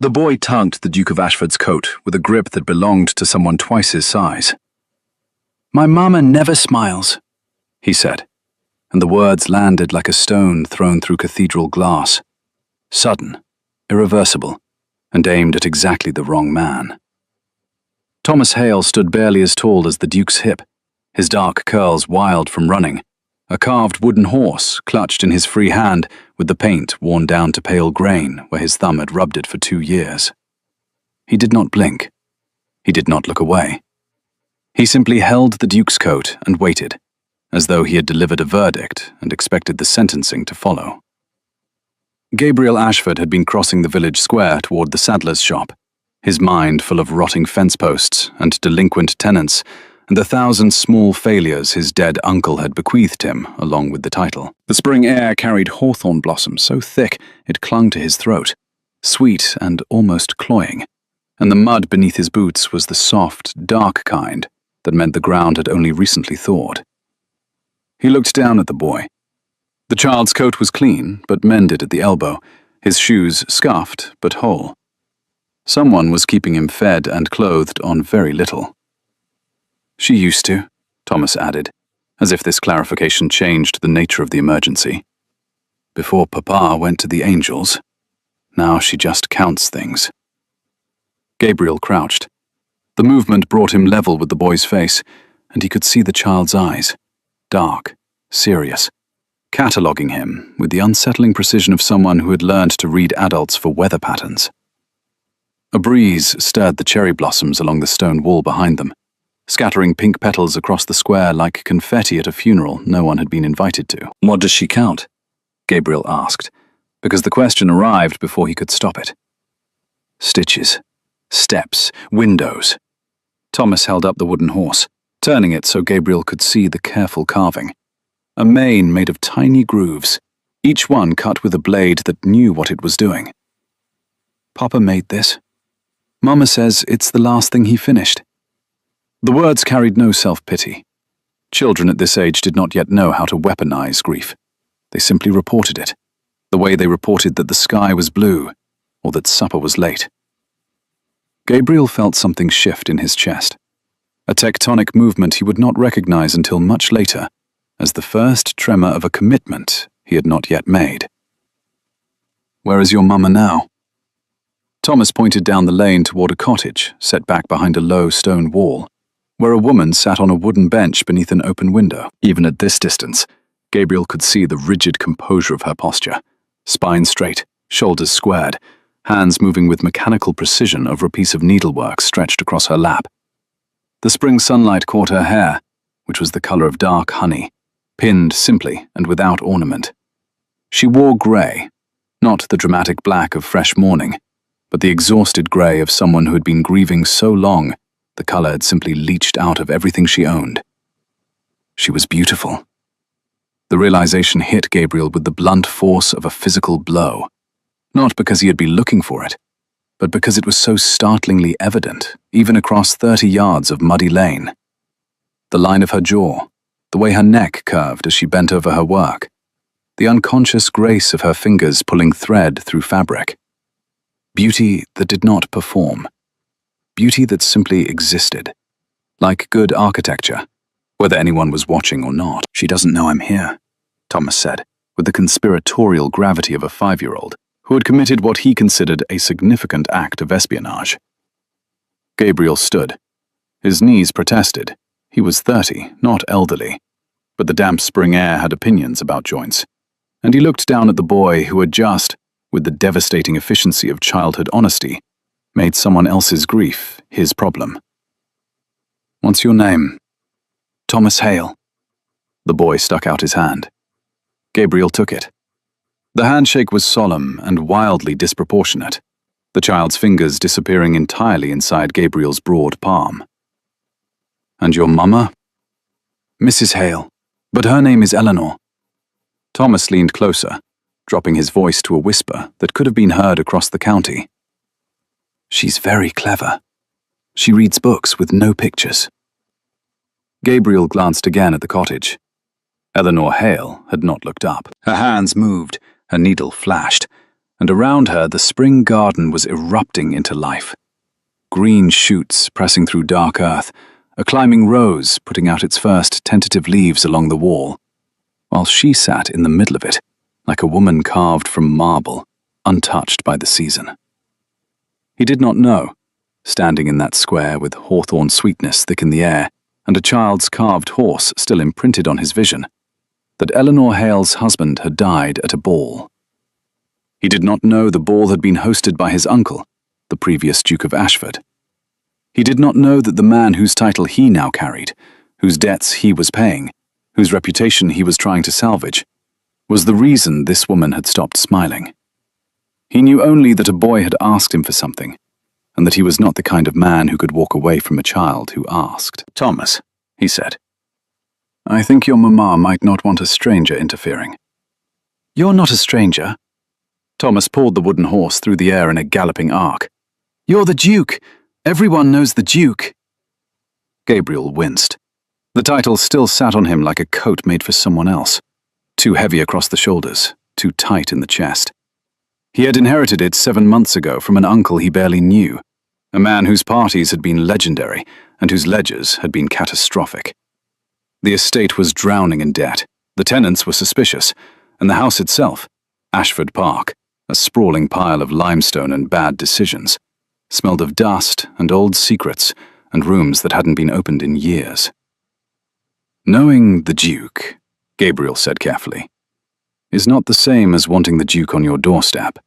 The boy tugged the Duke of Ashford's coat with a grip that belonged to someone twice his size. "My mama never smiles," he said, and the words landed like a stone thrown through cathedral glass. Sudden, irreversible, and aimed at exactly the wrong man. Thomas Hale stood barely as tall as the Duke's hip, his dark curls wild from running, a carved wooden horse clutched in his free hand with the paint worn down to pale grain where his thumb had rubbed it for 2 years. He did not blink. He did not look away. He simply held the Duke's coat and waited, as though he had delivered a verdict and expected the sentencing to follow. Gabriel Ashford had been crossing the village square toward the saddler's shop, his mind full of rotting fence posts and delinquent tenants, and the 1,000 small failures his dead uncle had bequeathed him, along with the title. The spring air carried hawthorn blossom so thick it clung to his throat, sweet and almost cloying, and the mud beneath his boots was the soft, dark kind that meant the ground had only recently thawed. He looked down at the boy. The child's coat was clean, but mended at the elbow, his shoes scuffed, but whole. Someone was keeping him fed and clothed on very little. "She used to," Thomas added, as if this clarification changed the nature of the emergency. "Before Papa went to the angels. Now she just counts things." Gabriel crouched. The movement brought him level with the boy's face, and he could see the child's eyes, dark, serious, cataloguing him with the unsettling precision of someone who had learned to read adults for weather patterns. A breeze stirred the cherry blossoms along the stone wall behind them, scattering pink petals across the square like confetti at a funeral no one had been invited to. "What does she count?" Gabriel asked, because the question arrived before he could stop it. "Stitches, steps, windows." Thomas held up the wooden horse, turning it so Gabriel could see the careful carving. A mane made of tiny grooves, each one cut with a blade that knew what it was doing. "Papa made this. Mama says it's the last thing he finished." The words carried no self-pity. Children at this age did not yet know how to weaponize grief. They simply reported it, the way they reported that the sky was blue or that supper was late. Gabriel felt something shift in his chest, a tectonic movement he would not recognize until much later, as the first tremor of a commitment he had not yet made. "Where is your mama now?" Thomas pointed down the lane toward a cottage set back behind a low stone wall, where a woman sat on a wooden bench beneath an open window. Even at this distance, Gabriel could see the rigid composure of her posture, spine straight, shoulders squared, hands moving with mechanical precision over a piece of needlework stretched across her lap. The spring sunlight caught her hair, which was the color of dark honey, pinned simply and without ornament. She wore grey, not the dramatic black of fresh morning, but the exhausted grey of someone who had been grieving so long the color had simply leached out of everything she owned. She was beautiful. The realization hit Gabriel with the blunt force of a physical blow, not because he had been looking for it, but because it was so startlingly evident, even across 30 yards of muddy lane. The line of her jaw, the way her neck curved as she bent over her work, the unconscious grace of her fingers pulling thread through fabric. Beauty that did not perform. Beauty that simply existed, like good architecture, whether anyone was watching or not. "She doesn't know I'm here," Thomas said, with the conspiratorial gravity of a 5-year-old who had committed what he considered a significant act of espionage. Gabriel stood. His knees protested. He was 30, not elderly, but the damp spring air had opinions about joints, and he looked down at the boy who had just, with the devastating efficiency of childhood honesty, made someone else's grief his problem. "What's your name?" "Thomas Hale." The boy stuck out his hand. Gabriel took it. The handshake was solemn and wildly disproportionate, the child's fingers disappearing entirely inside Gabriel's broad palm. "And your mama?" "Mrs. Hale, but her name is Eleanor." Thomas leaned closer, dropping his voice to a whisper that could have been heard across the county. "She's very clever. She reads books with no pictures." Gabriel glanced again at the cottage. Eleanor Hale had not looked up. Her hands moved, her needle flashed, and around her the spring garden was erupting into life. Green shoots pressing through dark earth, a climbing rose putting out its first tentative leaves along the wall, while she sat in the middle of it, like a woman carved from marble, untouched by the season. He did not know, standing in that square with hawthorn sweetness thick in the air and a child's carved horse still imprinted on his vision, that Eleanor Hale's husband had died at a ball. He did not know the ball had been hosted by his uncle, the previous Duke of Ashford. He did not know that the man whose title he now carried, whose debts he was paying, whose reputation he was trying to salvage, was the reason this woman had stopped smiling. He knew only that a boy had asked him for something, and that he was not the kind of man who could walk away from a child who asked. "Thomas," he said, "I think your mamma might not want a stranger interfering." "You're not a stranger." Thomas pulled the wooden horse through the air in a galloping arc. "You're the Duke. Everyone knows the Duke." Gabriel winced. The title still sat on him like a coat made for someone else, too heavy across the shoulders, too tight in the chest. He had inherited it 7 months ago from an uncle he barely knew, a man whose parties had been legendary and whose ledgers had been catastrophic. The estate was drowning in debt, the tenants were suspicious, and the house itself, Ashford Park, a sprawling pile of limestone and bad decisions, smelled of dust and old secrets and rooms that hadn't been opened in years. "Knowing the Duke," Gabriel said carefully, "is not the same as wanting the Duke on your doorstep."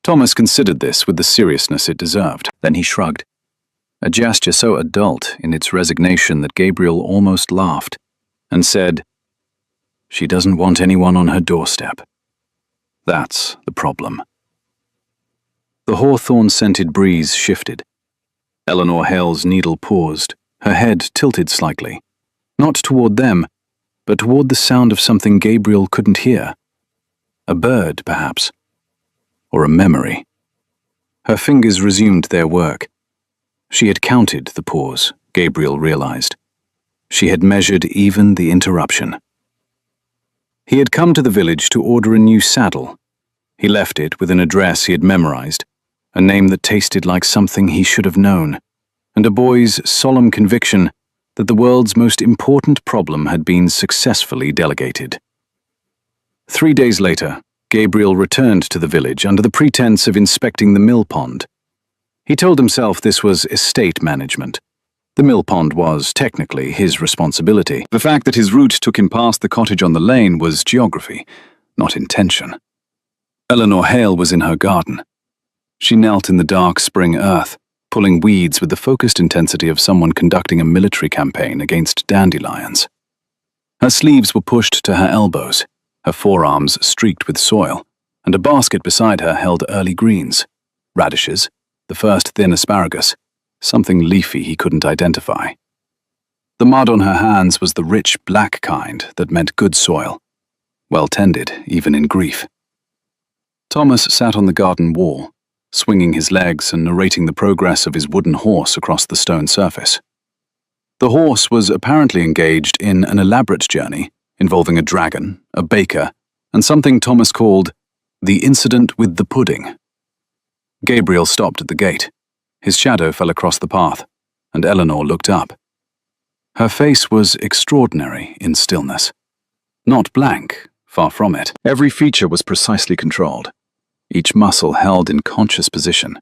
Thomas considered this with the seriousness it deserved. Then he shrugged, a gesture so adult in its resignation that Gabriel almost laughed, and said, "She doesn't want anyone on her doorstep. That's the problem." The hawthorn-scented breeze shifted. Eleanor Hale's needle paused, her head tilted slightly, not toward them, but toward the sound of something Gabriel couldn't hear. A bird, perhaps, or a memory. Her fingers resumed their work. She had counted the pause, Gabriel realized. She had measured even the interruption. He had come to the village to order a new saddle. He left it with an address he had memorized, a name that tasted like something he should have known, and a boy's solemn conviction that the world's most important problem had been successfully delegated. 3 days later, Gabriel returned to the village under the pretense of inspecting the mill pond. He told himself this was estate management. The mill pond was, technically, his responsibility. The fact that his route took him past the cottage on the lane was geography, not intention. Eleanor Hale was in her garden. She knelt in the dark spring earth, pulling weeds with the focused intensity of someone conducting a military campaign against dandelions. Her sleeves were pushed to her elbows, her forearms streaked with soil, and a basket beside her held early greens, radishes, the first thin asparagus, something leafy he couldn't identify. The mud on her hands was the rich black kind that meant good soil, well tended even in grief. Thomas sat on the garden wall, swinging his legs and narrating the progress of his wooden horse across the stone surface. The horse was apparently engaged in an elaborate journey involving a dragon, a baker, and something Thomas called the incident with the pudding. Gabriel stopped at the gate. His shadow fell across the path, and Eleanor looked up. Her face was extraordinary in stillness. Not blank, far from it. Every feature was precisely controlled, each muscle held in conscious position,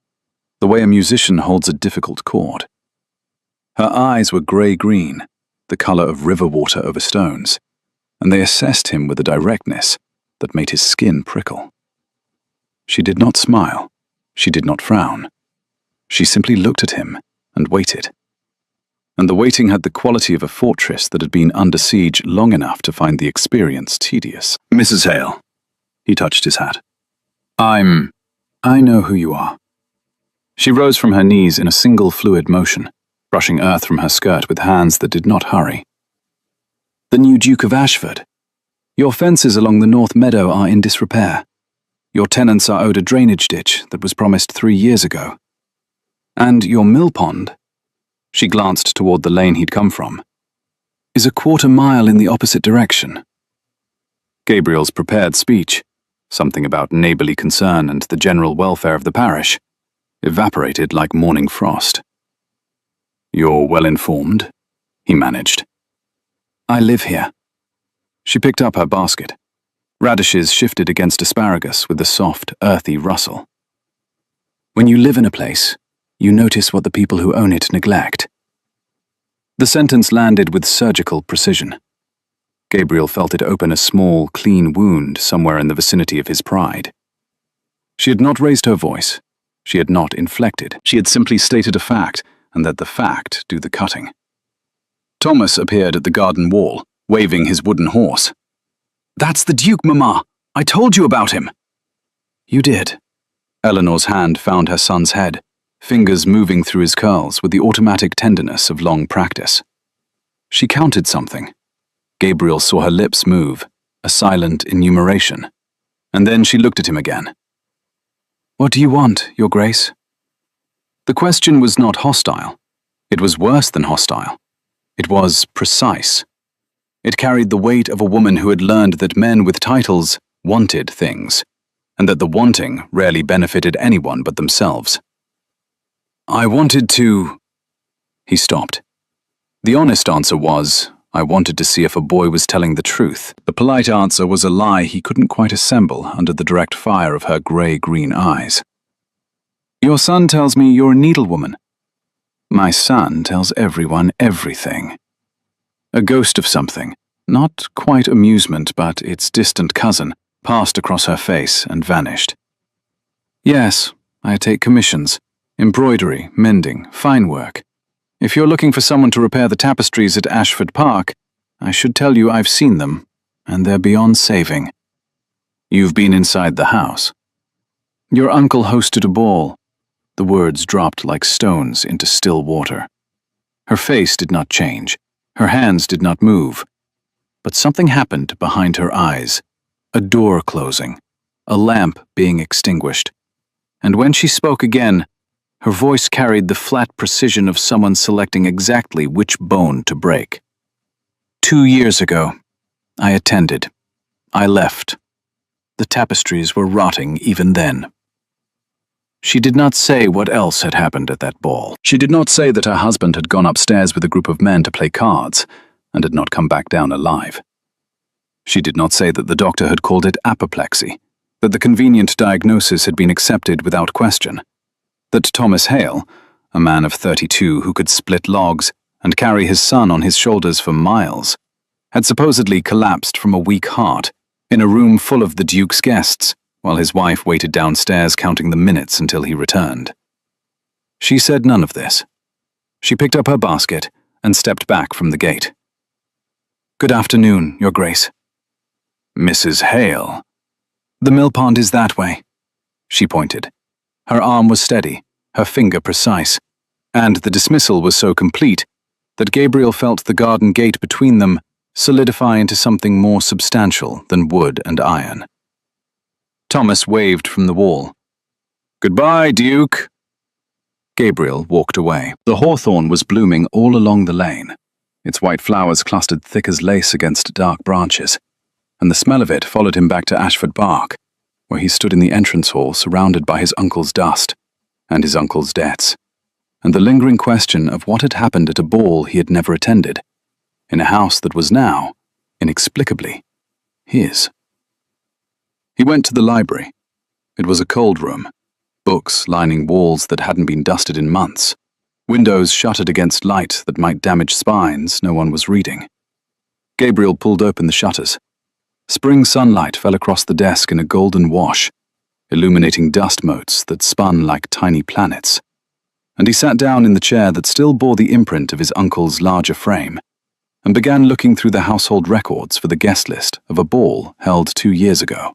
the way a musician holds a difficult chord. Her eyes were grey-green, the colour of river water over stones, and they assessed him with a directness that made his skin prickle. She did not smile. She did not frown. She simply looked at him and waited. And the waiting had the quality of a fortress that had been under siege long enough to find the experience tedious. "Mrs. Hale." He touched his hat. I know who you are." She rose from her knees in a single fluid motion, brushing earth from her skirt with hands that did not hurry. "The new Duke of Ashford. Your fences along the North Meadow are in disrepair. Your tenants are owed a drainage ditch that was promised 3 years ago. And your mill pond," she glanced toward the lane he'd come from, "is a 1/4 mile in the opposite direction." Gabriel's prepared speech, something about neighbourly concern and the general welfare of the parish, evaporated like morning frost. "You're well informed," he managed. "I live here." She picked up her basket. Radishes shifted against asparagus with a soft, earthy rustle. "When you live in a place, you notice what the people who own it neglect." The sentence landed with surgical precision. Gabriel felt it open a small, clean wound somewhere in the vicinity of his pride. She had not raised her voice. She had not inflected. She had simply stated a fact, and let the fact do the cutting. Thomas appeared at the garden wall, waving his wooden horse. "That's the Duke, Mama! I told you about him!" "You did." Eleanor's hand found her son's head, fingers moving through his curls with the automatic tenderness of long practice. She counted something. Gabriel saw her lips move, a silent enumeration, and then she looked at him again. "What do you want, Your Grace?" The question was not hostile. It was worse than hostile. It was precise. It carried the weight of a woman who had learned that men with titles wanted things, and that the wanting rarely benefited anyone but themselves. "I wanted to—" He stopped. The honest answer was, "I wanted to see if a boy was telling the truth." The polite answer was a lie he couldn't quite assemble under the direct fire of her grey-green eyes. "Your son tells me you're a needlewoman." "My son tells everyone everything." A ghost of something, not quite amusement but its distant cousin, passed across her face and vanished. "Yes, I take commissions. Embroidery, mending, fine work. If you're looking for someone to repair the tapestries at Ashford Park, I should tell you I've seen them, and they're beyond saving." "You've been inside the house." "Your uncle hosted a ball." The words dropped like stones into still water. Her face did not change. Her hands did not move. But something happened behind her eyes. A door closing. A lamp being extinguished. And when she spoke again, her voice carried the flat precision of someone selecting exactly which bone to break. 2 years ago, I attended. I left. The tapestries were rotting even then. She did not say what else had happened at that ball. She did not say that her husband had gone upstairs with a group of men to play cards and had not come back down alive. She did not say that the doctor had called it apoplexy, that the convenient diagnosis had been accepted without question, that Thomas Hale, a man of 32 who could split logs and carry his son on his shoulders for miles, had supposedly collapsed from a weak heart in a room full of the Duke's guests, while his wife waited downstairs counting the minutes until he returned. She said none of this. She picked up her basket and stepped back from the gate. "Good afternoon, Your Grace." "Mrs. Hale." "The mill pond is that way." She pointed. Her arm was steady, her finger precise, and the dismissal was so complete that Gabriel felt the garden gate between them solidify into something more substantial than wood and iron. Thomas waved from the wall. "Goodbye, Duke." Gabriel walked away. The hawthorn was blooming all along the lane, its white flowers clustered thick as lace against dark branches, and the smell of it followed him back to Ashford Park, where he stood in the entrance hall surrounded by his uncle's dust and his uncle's debts, and the lingering question of what had happened at a ball he had never attended, in a house that was now, inexplicably, his. He went to the library. It was a cold room, books lining walls that hadn't been dusted in months, windows shuttered against light that might damage spines no one was reading. Gabriel pulled open the shutters. Spring sunlight fell across the desk in a golden wash, illuminating dust motes that spun like tiny planets, and he sat down in the chair that still bore the imprint of his uncle's larger frame, and began looking through the household records for the guest list of a ball held 2 years ago.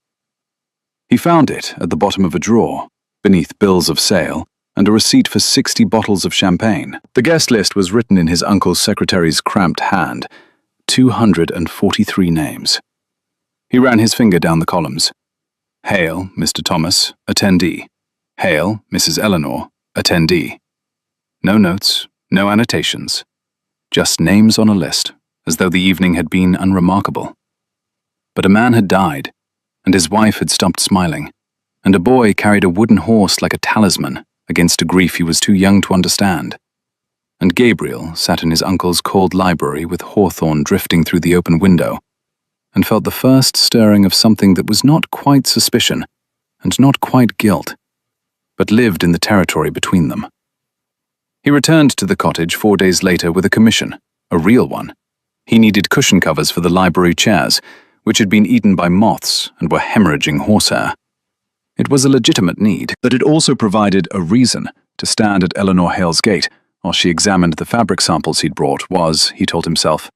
He found it at the bottom of a drawer, beneath bills of sale and a receipt for 60 bottles of champagne. The guest list was written in his uncle's secretary's cramped hand, 243 names. He ran his finger down the columns. Hale, Mr. Thomas, attendee. Hale, Mrs. Eleanor, attendee. No notes, no annotations. Just names on a list, as though the evening had been unremarkable. But a man had died, and his wife had stopped smiling, and a boy carried a wooden horse like a talisman against a grief he was too young to understand. And Gabriel sat in his uncle's cold library with hawthorn drifting through the open window, and felt the first stirring of something that was not quite suspicion and not quite guilt, but lived in the territory between them. He returned to the cottage 4 days later with a commission, a real one. He needed cushion covers for the library chairs, which had been eaten by moths and were hemorrhaging horsehair. It was a legitimate need, but it also provided a reason to stand at Eleanor Hale's gate while she examined the fabric samples he'd brought was, he told himself,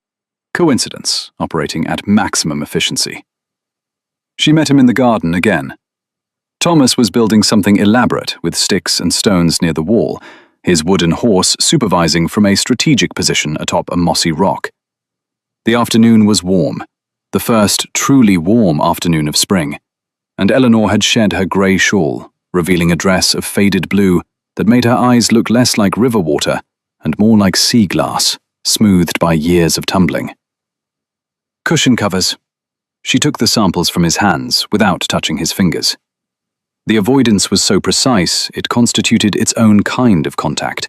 coincidence operating at maximum efficiency. She met him in the garden again. Thomas was building something elaborate with sticks and stones near the wall, his wooden horse supervising from a strategic position atop a mossy rock. The afternoon was warm, the first truly warm afternoon of spring, and Eleanor had shed her grey shawl, revealing a dress of faded blue that made her eyes look less like river water and more like sea glass, smoothed by years of tumbling. Cushion covers. She took the samples from his hands without touching his fingers. The avoidance was so precise it constituted its own kind of contact,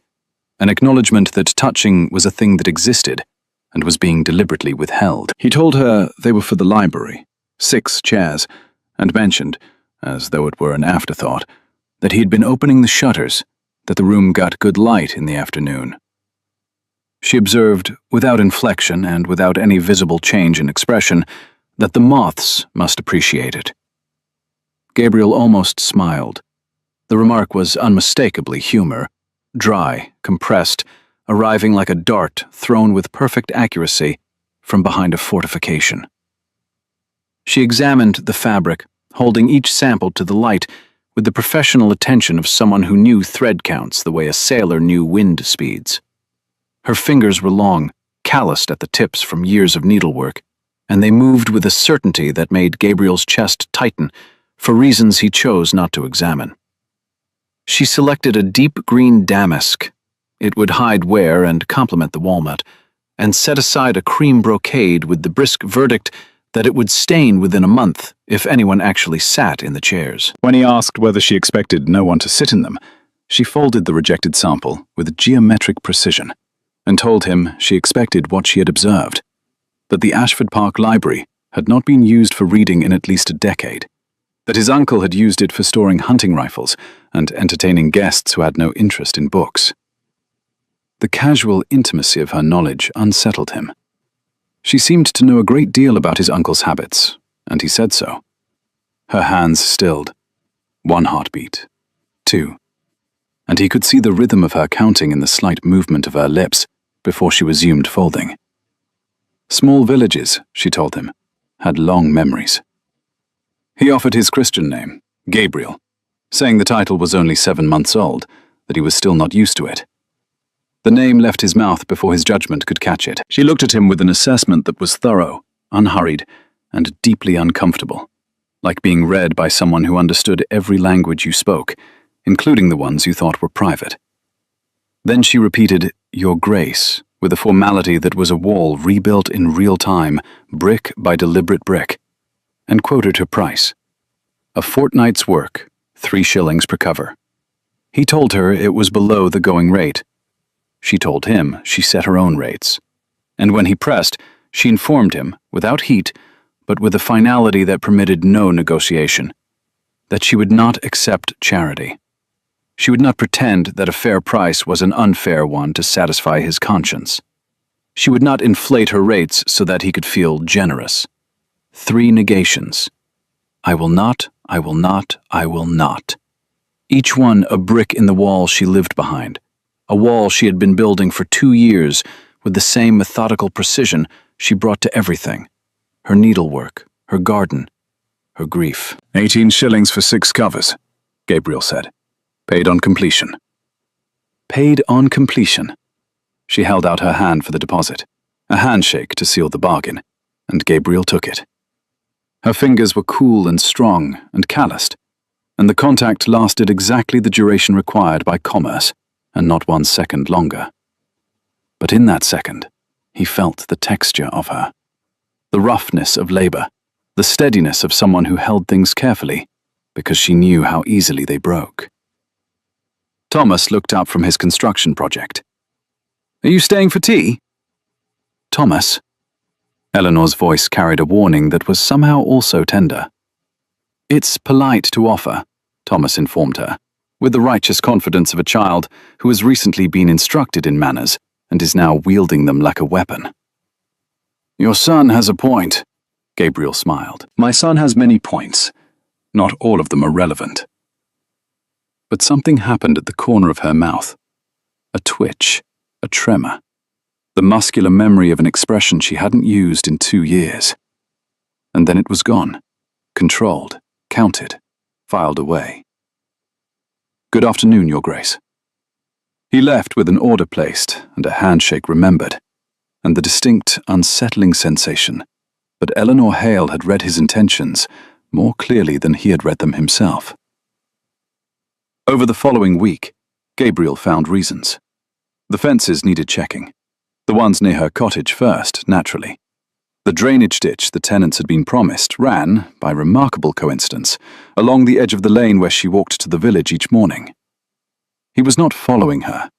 an acknowledgement that touching was a thing that existed and was being deliberately withheld. He told her they were for the library, 6 chairs, and mentioned, as though it were an afterthought, that he had been opening the shutters, that the room got good light in the afternoon. She observed, without inflection and without any visible change in expression, that the moths must appreciate it. Gabriel almost smiled. The remark was unmistakably humor, dry, compressed, arriving like a dart thrown with perfect accuracy from behind a fortification. She examined the fabric, holding each sample to the light with the professional attention of someone who knew thread counts the way a sailor knew wind speeds. Her fingers were long, calloused at the tips from years of needlework, and they moved with a certainty that made Gabriel's chest tighten for reasons he chose not to examine. She selected a deep green damask. It would hide wear and complement the walnut, and set aside a cream brocade with the brisk verdict that it would stain within a month if anyone actually sat in the chairs. When he asked whether she expected no one to sit in them, she folded the rejected sample with geometric precision and told him she expected what she had observed, that the Ashford Park Library had not been used for reading in at least a decade, that his uncle had used it for storing hunting rifles and entertaining guests who had no interest in books. The casual intimacy of her knowledge unsettled him. She seemed to know a great deal about his uncle's habits, and he said so. Her hands stilled. 1 heartbeat, 2, and he could see the rhythm of her counting in the slight movement of her lips before she resumed folding. Small villages, she told him, had long memories. He offered his Christian name, Gabriel, saying the title was only 7 months old, that he was still not used to it. The name left his mouth before his judgment could catch it. She looked at him with an assessment that was thorough, unhurried, and deeply uncomfortable, like being read by someone who understood every language you spoke, including the ones you thought were private. Then she repeated, "Your Grace," with a formality that was a wall rebuilt in real time, brick by deliberate brick, and quoted her price. A fortnight's work, 3 shillings per cover. He told her it was below the going rate. She told him she set her own rates. And when he pressed, she informed him, without heat, but with a finality that permitted no negotiation, that she would not accept charity. She would not pretend that a fair price was an unfair one to satisfy his conscience. She would not inflate her rates so that he could feel generous. 3 negations. I will not, I will not, I will not. Each one a brick in the wall she lived behind, a wall she had been building for 2 years with the same methodical precision she brought to everything, her needlework, her garden, her grief. 18 shillings for 6 covers, Gabriel said. Paid on completion. Paid on completion. She held out her hand for the deposit, a handshake to seal the bargain, and Gabriel took it. Her fingers were cool and strong and calloused, and the contact lasted exactly the duration required by commerce, and not 1 second longer. But in that second, he felt the texture of her, the roughness of labor, the steadiness of someone who held things carefully, because she knew how easily they broke. Thomas looked up from his construction project. "Are you staying for tea?" "Thomas?" Eleanor's voice carried a warning that was somehow also tender. "It's polite to offer," Thomas informed her, with the righteous confidence of a child who has recently been instructed in manners and is now wielding them like a weapon. "Your son has a point," Gabriel smiled. "My son has many points. Not all of them are relevant." But something happened at the corner of her mouth. A twitch, a tremor, the muscular memory of an expression she hadn't used in 2 years. And then it was gone, controlled, counted, filed away. "Good afternoon, Your Grace." He left with an order placed and a handshake remembered, and the distinct, unsettling sensation that Eleanor Hale had read his intentions more clearly than he had read them himself. Over the following week, Gabriel found reasons. The fences needed checking. The ones near her cottage first, naturally. The drainage ditch the tenants had been promised ran, by remarkable coincidence, along the edge of the lane where she walked to the village each morning. He was not following her.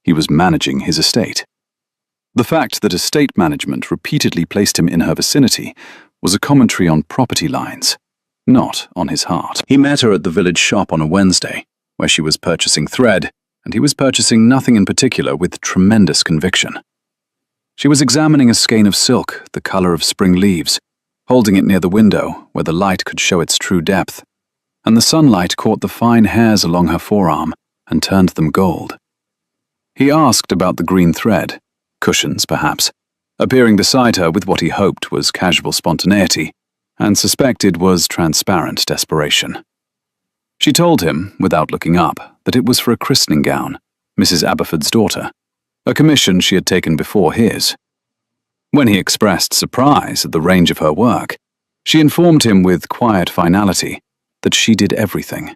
He was managing his estate. The fact that estate management repeatedly placed him in her vicinity was a commentary on property lines, not on his heart. He met her at the village shop on a Wednesday, where she was purchasing thread, and he was purchasing nothing in particular with tremendous conviction. She was examining a skein of silk, the color of spring leaves, holding it near the window where the light could show its true depth, and the sunlight caught the fine hairs along her forearm and turned them gold. He asked about the green thread, cushions perhaps, appearing beside her with what he hoped was casual spontaneity, and suspected was transparent desperation. She told him, without looking up, that it was for a christening gown, Mrs. Aberford's daughter, a commission she had taken before his. When he expressed surprise at the range of her work, she informed him with quiet finality that she did everything.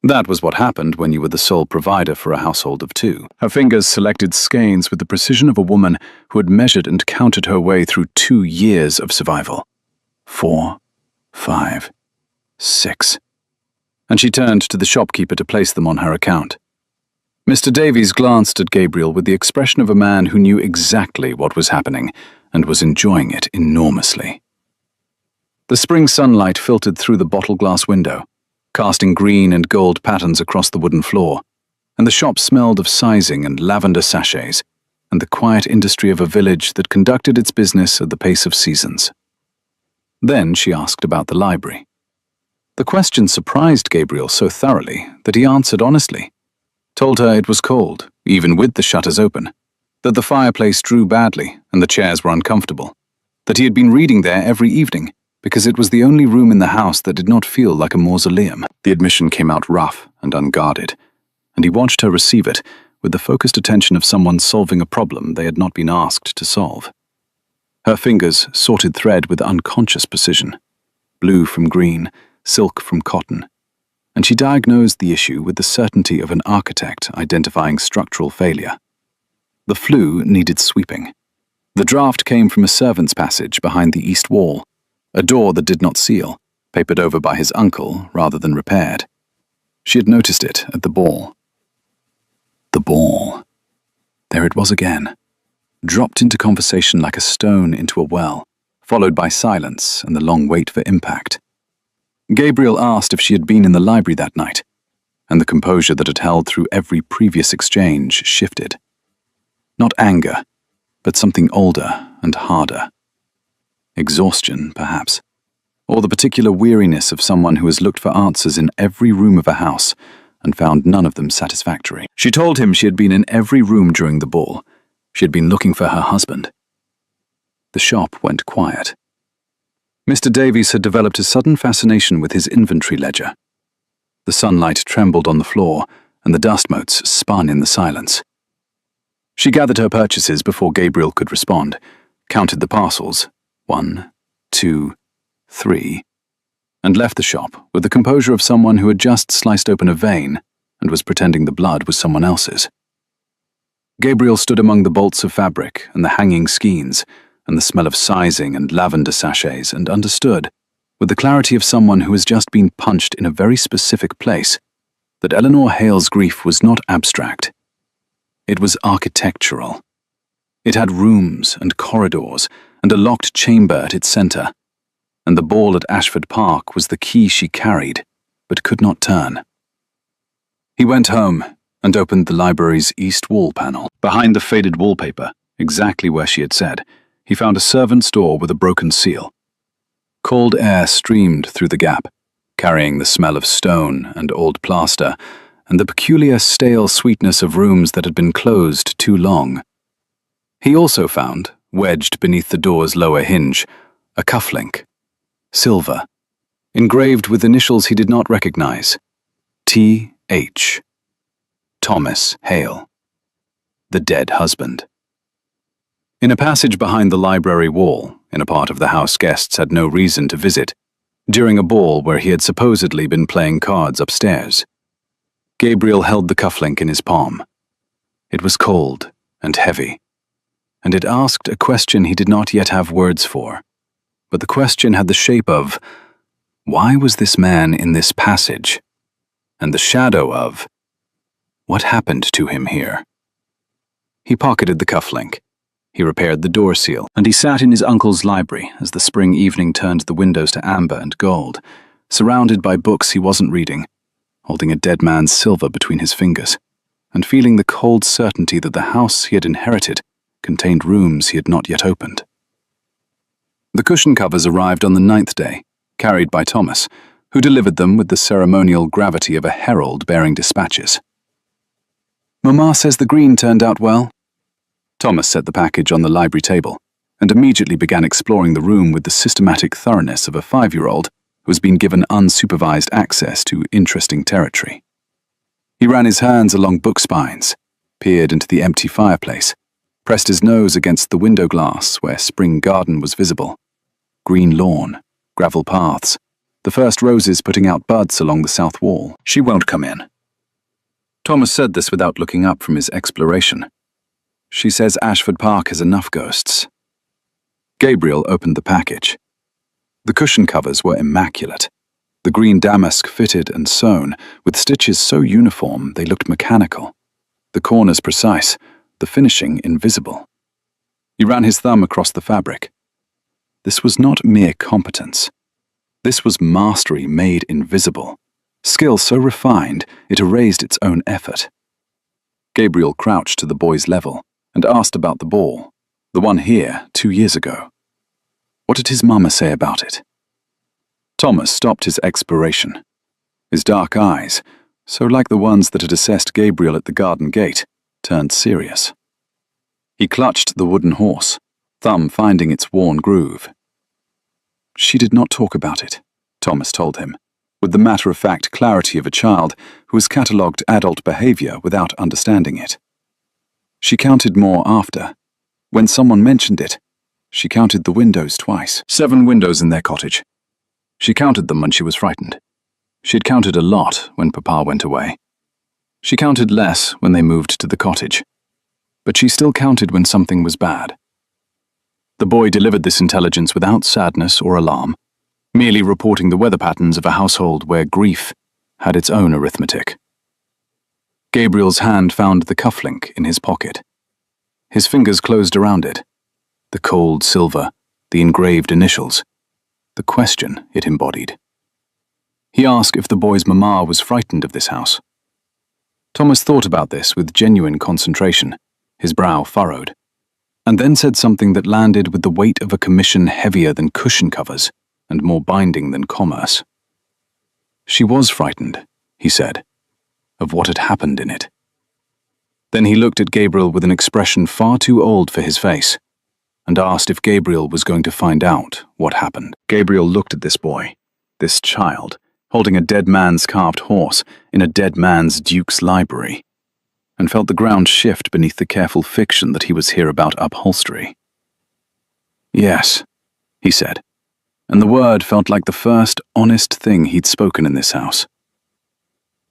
That was what happened when you were the sole provider for a household of 2. Her fingers selected skeins with the precision of a woman who had measured and counted her way through 2 years of survival. 4, 5, 6. And she turned to the shopkeeper to place them on her account. Mr. Davies glanced at Gabriel with the expression of a man who knew exactly what was happening and was enjoying it enormously. The spring sunlight filtered through the bottle glass window, casting green and gold patterns across the wooden floor, and the shop smelled of sizing and lavender sachets, and the quiet industry of a village that conducted its business at the pace of seasons. Then she asked about the library. The question surprised Gabriel so thoroughly that he answered honestly, told her it was cold, even with the shutters open, that the fireplace drew badly and the chairs were uncomfortable, that he had been reading there every evening because it was the only room in the house that did not feel like a mausoleum. The admission came out rough and unguarded, and he watched her receive it with the focused attention of someone solving a problem they had not been asked to solve. Her fingers sorted thread with unconscious precision, blue from green, silk from cotton, and she diagnosed the issue with the certainty of an architect identifying structural failure. The flue needed sweeping. The draft came from a servant's passage behind the east wall, a door that did not seal, papered over by his uncle rather than repaired. She had noticed it at the ball. The ball. There it was again, dropped into conversation like a stone into a well, followed by silence and the long wait for impact. Gabriel asked if she had been in the library that night, and the composure that had held through every previous exchange shifted. Not anger, but something older and harder. Exhaustion, perhaps, or the particular weariness of someone who has looked for answers in every room of a house and found none of them satisfactory. She told him she had been in every room during the ball. She had been looking for her husband. The shop went quiet. Mr. Davies had developed a sudden fascination with his inventory ledger. The sunlight trembled on the floor, and the dust motes spun in the silence. She gathered her purchases before Gabriel could respond, counted the parcels, 1, 2, 3, and left the shop with the composure of someone who had just sliced open a vein and was pretending the blood was someone else's. Gabriel stood among the bolts of fabric and the hanging skeins, and the smell of sizing and lavender sachets, and understood, with the clarity of someone who has just been punched in a very specific place, that Eleanor Hale's grief was not abstract. It was architectural. It had rooms and corridors and a locked chamber at its center, and the ball at Ashford Park was the key she carried, but could not turn. He went home and opened the library's east wall panel. Behind the faded wallpaper, exactly where she had said, he found a servant's door with a broken seal. Cold air streamed through the gap, carrying the smell of stone and old plaster, and the peculiar stale sweetness of rooms that had been closed too long. He also found, wedged beneath the door's lower hinge, a cufflink. Silver, engraved with initials he did not recognize. T.H. Thomas Hale. The dead husband. In a passage behind the library wall, in a part of the house guests had no reason to visit, during a ball where he had supposedly been playing cards upstairs, Gabriel held the cufflink in his palm. It was cold and heavy, and it asked a question he did not yet have words for. But the question had the shape of, why was this man in this passage? And the shadow of, what happened to him here? He pocketed the cufflink. He repaired the door seal, and he sat in his uncle's library as the spring evening turned the windows to amber and gold, surrounded by books he wasn't reading, holding a dead man's silver between his fingers, and feeling the cold certainty that the house he had inherited contained rooms he had not yet opened. The cushion covers arrived on the 9th day, carried by Thomas, who delivered them with the ceremonial gravity of a herald bearing dispatches. "Mamma says the green turned out well." Thomas set the package on the library table and immediately began exploring the room with the systematic thoroughness of a 5-year-old who has been given unsupervised access to interesting territory. He ran his hands along book spines, peered into the empty fireplace, pressed his nose against the window glass where spring garden was visible. Green lawn, gravel paths, the first roses putting out buds along the south wall. "She won't come in." Thomas said this without looking up from his exploration. "She says Ashford Park has enough ghosts." Gabriel opened the package. The cushion covers were immaculate, the green damask fitted and sewn, with stitches so uniform they looked mechanical, the corners precise, the finishing invisible. He ran his thumb across the fabric. This was not mere competence. This was mastery made invisible, skill so refined it erased its own effort. Gabriel crouched to the boy's level and asked about the ball, the one here 2 years ago. What did his mama say about it? Thomas stopped his exploration. His dark eyes, so like the ones that had assessed Gabriel at the garden gate, turned serious. He clutched the wooden horse, thumb finding its worn groove. "She did not talk about it," Thomas told him, with the matter-of-fact clarity of a child who has catalogued adult behavior without understanding it. She counted more after. When someone mentioned it, she counted the windows twice. 7 windows in their cottage. She counted them when she was frightened. She had counted a lot when Papa went away. She counted less when they moved to the cottage. But she still counted when something was bad. The boy delivered this intelligence without sadness or alarm, merely reporting the weather patterns of a household where grief had its own arithmetic. Gabriel's hand found the cufflink in his pocket. His fingers closed around it. The cold silver, the engraved initials, the question it embodied. He asked if the boy's mama was frightened of this house. Thomas thought about this with genuine concentration, his brow furrowed, and then said something that landed with the weight of a commission heavier than cushion covers and more binding than commerce. She was frightened, he said, of what had happened in it. Then he looked at Gabriel with an expression far too old for his face, and asked if Gabriel was going to find out what happened. Gabriel looked at this boy, this child, holding a dead man's carved horse in a dead man's duke's library, and felt the ground shift beneath the careful fiction that he was here about upholstery. "Yes," he said, and the word felt like the first honest thing he'd spoken in this house.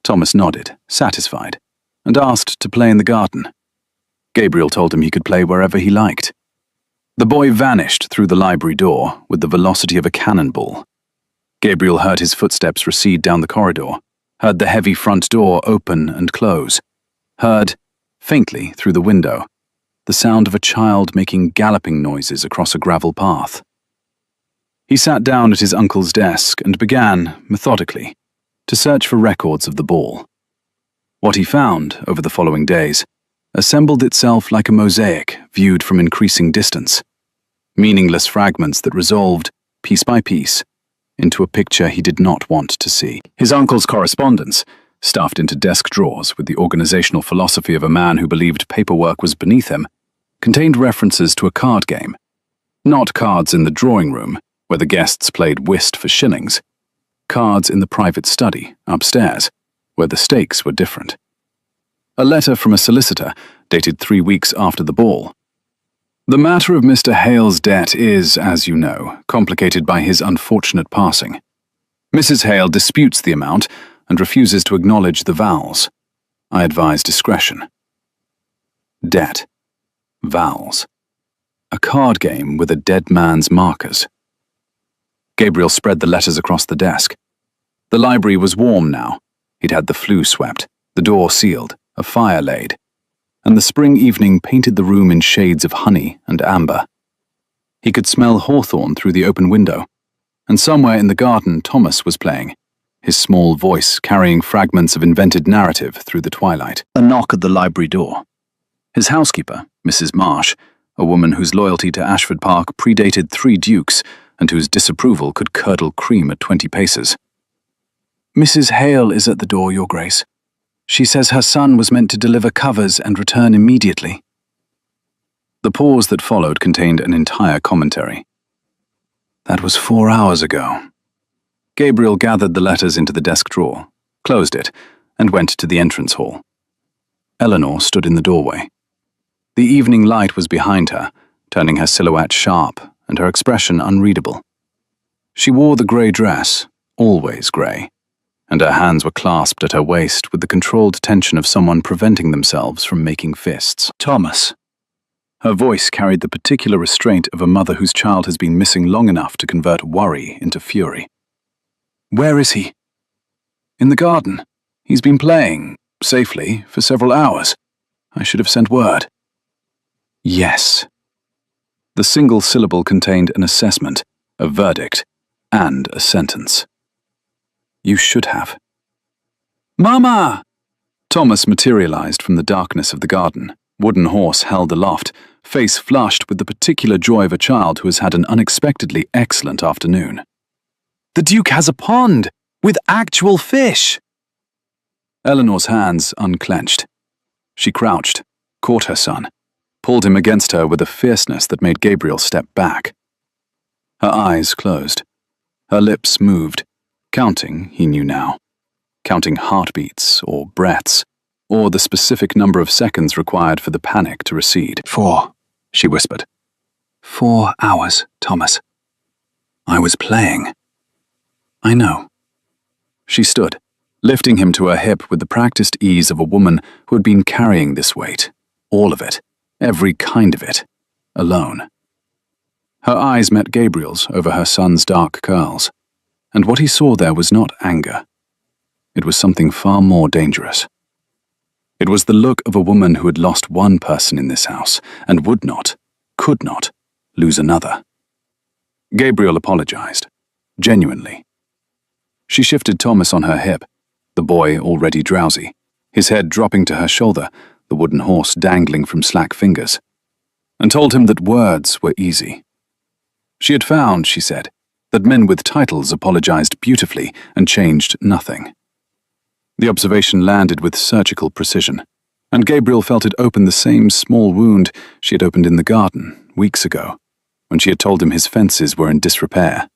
Thomas nodded, satisfied, and asked to play in the garden. Gabriel told him he could play wherever he liked. The boy vanished through the library door with the velocity of a cannonball. Gabriel heard his footsteps recede down the corridor, heard the heavy front door open and close, heard, faintly through the window, the sound of a child making galloping noises across a gravel path. He sat down at his uncle's desk and began, methodically, to search for records of the ball. What he found, over the following days, assembled itself like a mosaic viewed from increasing distance, meaningless fragments that resolved, piece by piece, into a picture he did not want to see. His uncle's correspondence, stuffed into desk drawers with the organizational philosophy of a man who believed paperwork was beneath him, contained references to a card game. Not cards in the drawing room, where the guests played whist for shillings. Cards in the private study, upstairs, where the stakes were different. A letter from a solicitor, dated 3 weeks after the ball. The matter of Mr. Hale's debt is, as you know, complicated by his unfortunate passing. Mrs. Hale disputes the amount and refuses to acknowledge the vows. I advise discretion. Debt. Vows. A card game with a dead man's markers. Gabriel spread the letters across the desk. The library was warm now. He'd had the flue swept, the door sealed, a fire laid, and the spring evening painted the room in shades of honey and amber. He could smell hawthorn through the open window, and somewhere in the garden Thomas was playing, his small voice carrying fragments of invented narrative through the twilight. A knock at the library door. His housekeeper, Mrs. Marsh, a woman whose loyalty to Ashford Park predated 3 dukes and whose disapproval could curdle cream at 20 paces. "Mrs. Hale is at the door, Your Grace. She says her son was meant to deliver covers and return immediately." The pause that followed contained an entire commentary. That was 4 hours ago. Gabriel gathered the letters into the desk drawer, closed it, and went to the entrance hall. Eleanor stood in the doorway. The evening light was behind her, turning her silhouette sharp and her expression unreadable. She wore the grey dress, always grey, and her hands were clasped at her waist with the controlled tension of someone preventing themselves from making fists. "Thomas." Her voice carried the particular restraint of a mother whose child has been missing long enough to convert worry into fury. "Where is he?" "In the garden. He's been playing, safely, for several hours. I should have sent word." "Yes." The single syllable contained an assessment, a verdict, and a sentence. "You should have." "Mama!" Thomas materialized from the darkness of the garden, wooden horse held aloft, face flushed with the particular joy of a child who has had an unexpectedly excellent afternoon. "The Duke has a pond, with actual fish!" Eleanor's hands unclenched. She crouched, caught her son, pulled him against her with a fierceness that made Gabriel step back. Her eyes closed. Her lips moved, counting, he knew now. Counting heartbeats or breaths, or the specific number of seconds required for the panic to recede. 4, she whispered. 4 hours, Thomas. I was playing. I know. She stood, lifting him to her hip with the practiced ease of a woman who had been carrying this weight, all of it, every kind of it, alone. Her eyes met Gabriel's over her son's dark curls, and what he saw there was not anger. It was something far more dangerous. It was the look of a woman who had lost one person in this house and would not, could not, lose another. Gabriel apologized, genuinely. She shifted Thomas on her hip, the boy already drowsy, his head dropping to her shoulder, the wooden horse dangling from slack fingers, and told him that words were easy. She had found, she said, that men with titles apologized beautifully and changed nothing. The observation landed with surgical precision, and Gabriel felt it open the same small wound she had opened in the garden weeks ago, when she had told him his fences were in disrepair.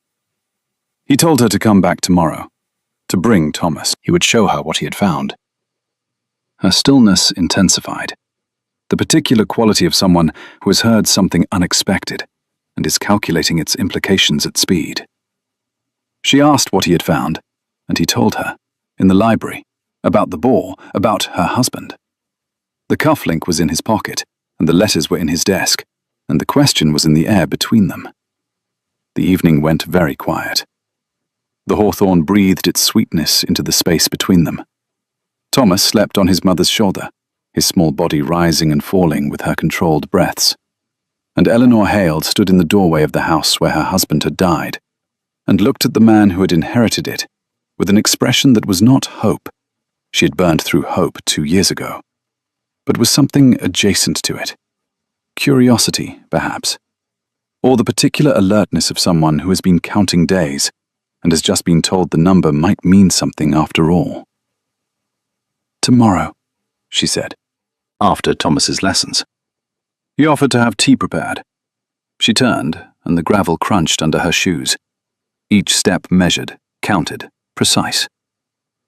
He told her to come back tomorrow, to bring Thomas. He would show her what he had found. Her stillness intensified, the particular quality of someone who has heard something unexpected and is calculating its implications at speed. She asked what he had found, and he told her, in the library, about the ball, about her husband. The cufflink was in his pocket, and the letters were in his desk, and the question was in the air between them. The evening went very quiet. The hawthorn breathed its sweetness into the space between them. Thomas slept on his mother's shoulder, his small body rising and falling with her controlled breaths. And Eleanor Hale stood in the doorway of the house where her husband had died, and looked at the man who had inherited it with an expression that was not hope. She had burned through hope 2 years ago, but was something adjacent to it. Curiosity, perhaps, or the particular alertness of someone who has been counting days and has just been told the number might mean something after all. "Tomorrow," she said, after Thomas's lessons. He offered to have tea prepared. She turned, and the gravel crunched under her shoes. Each step measured, counted, precise,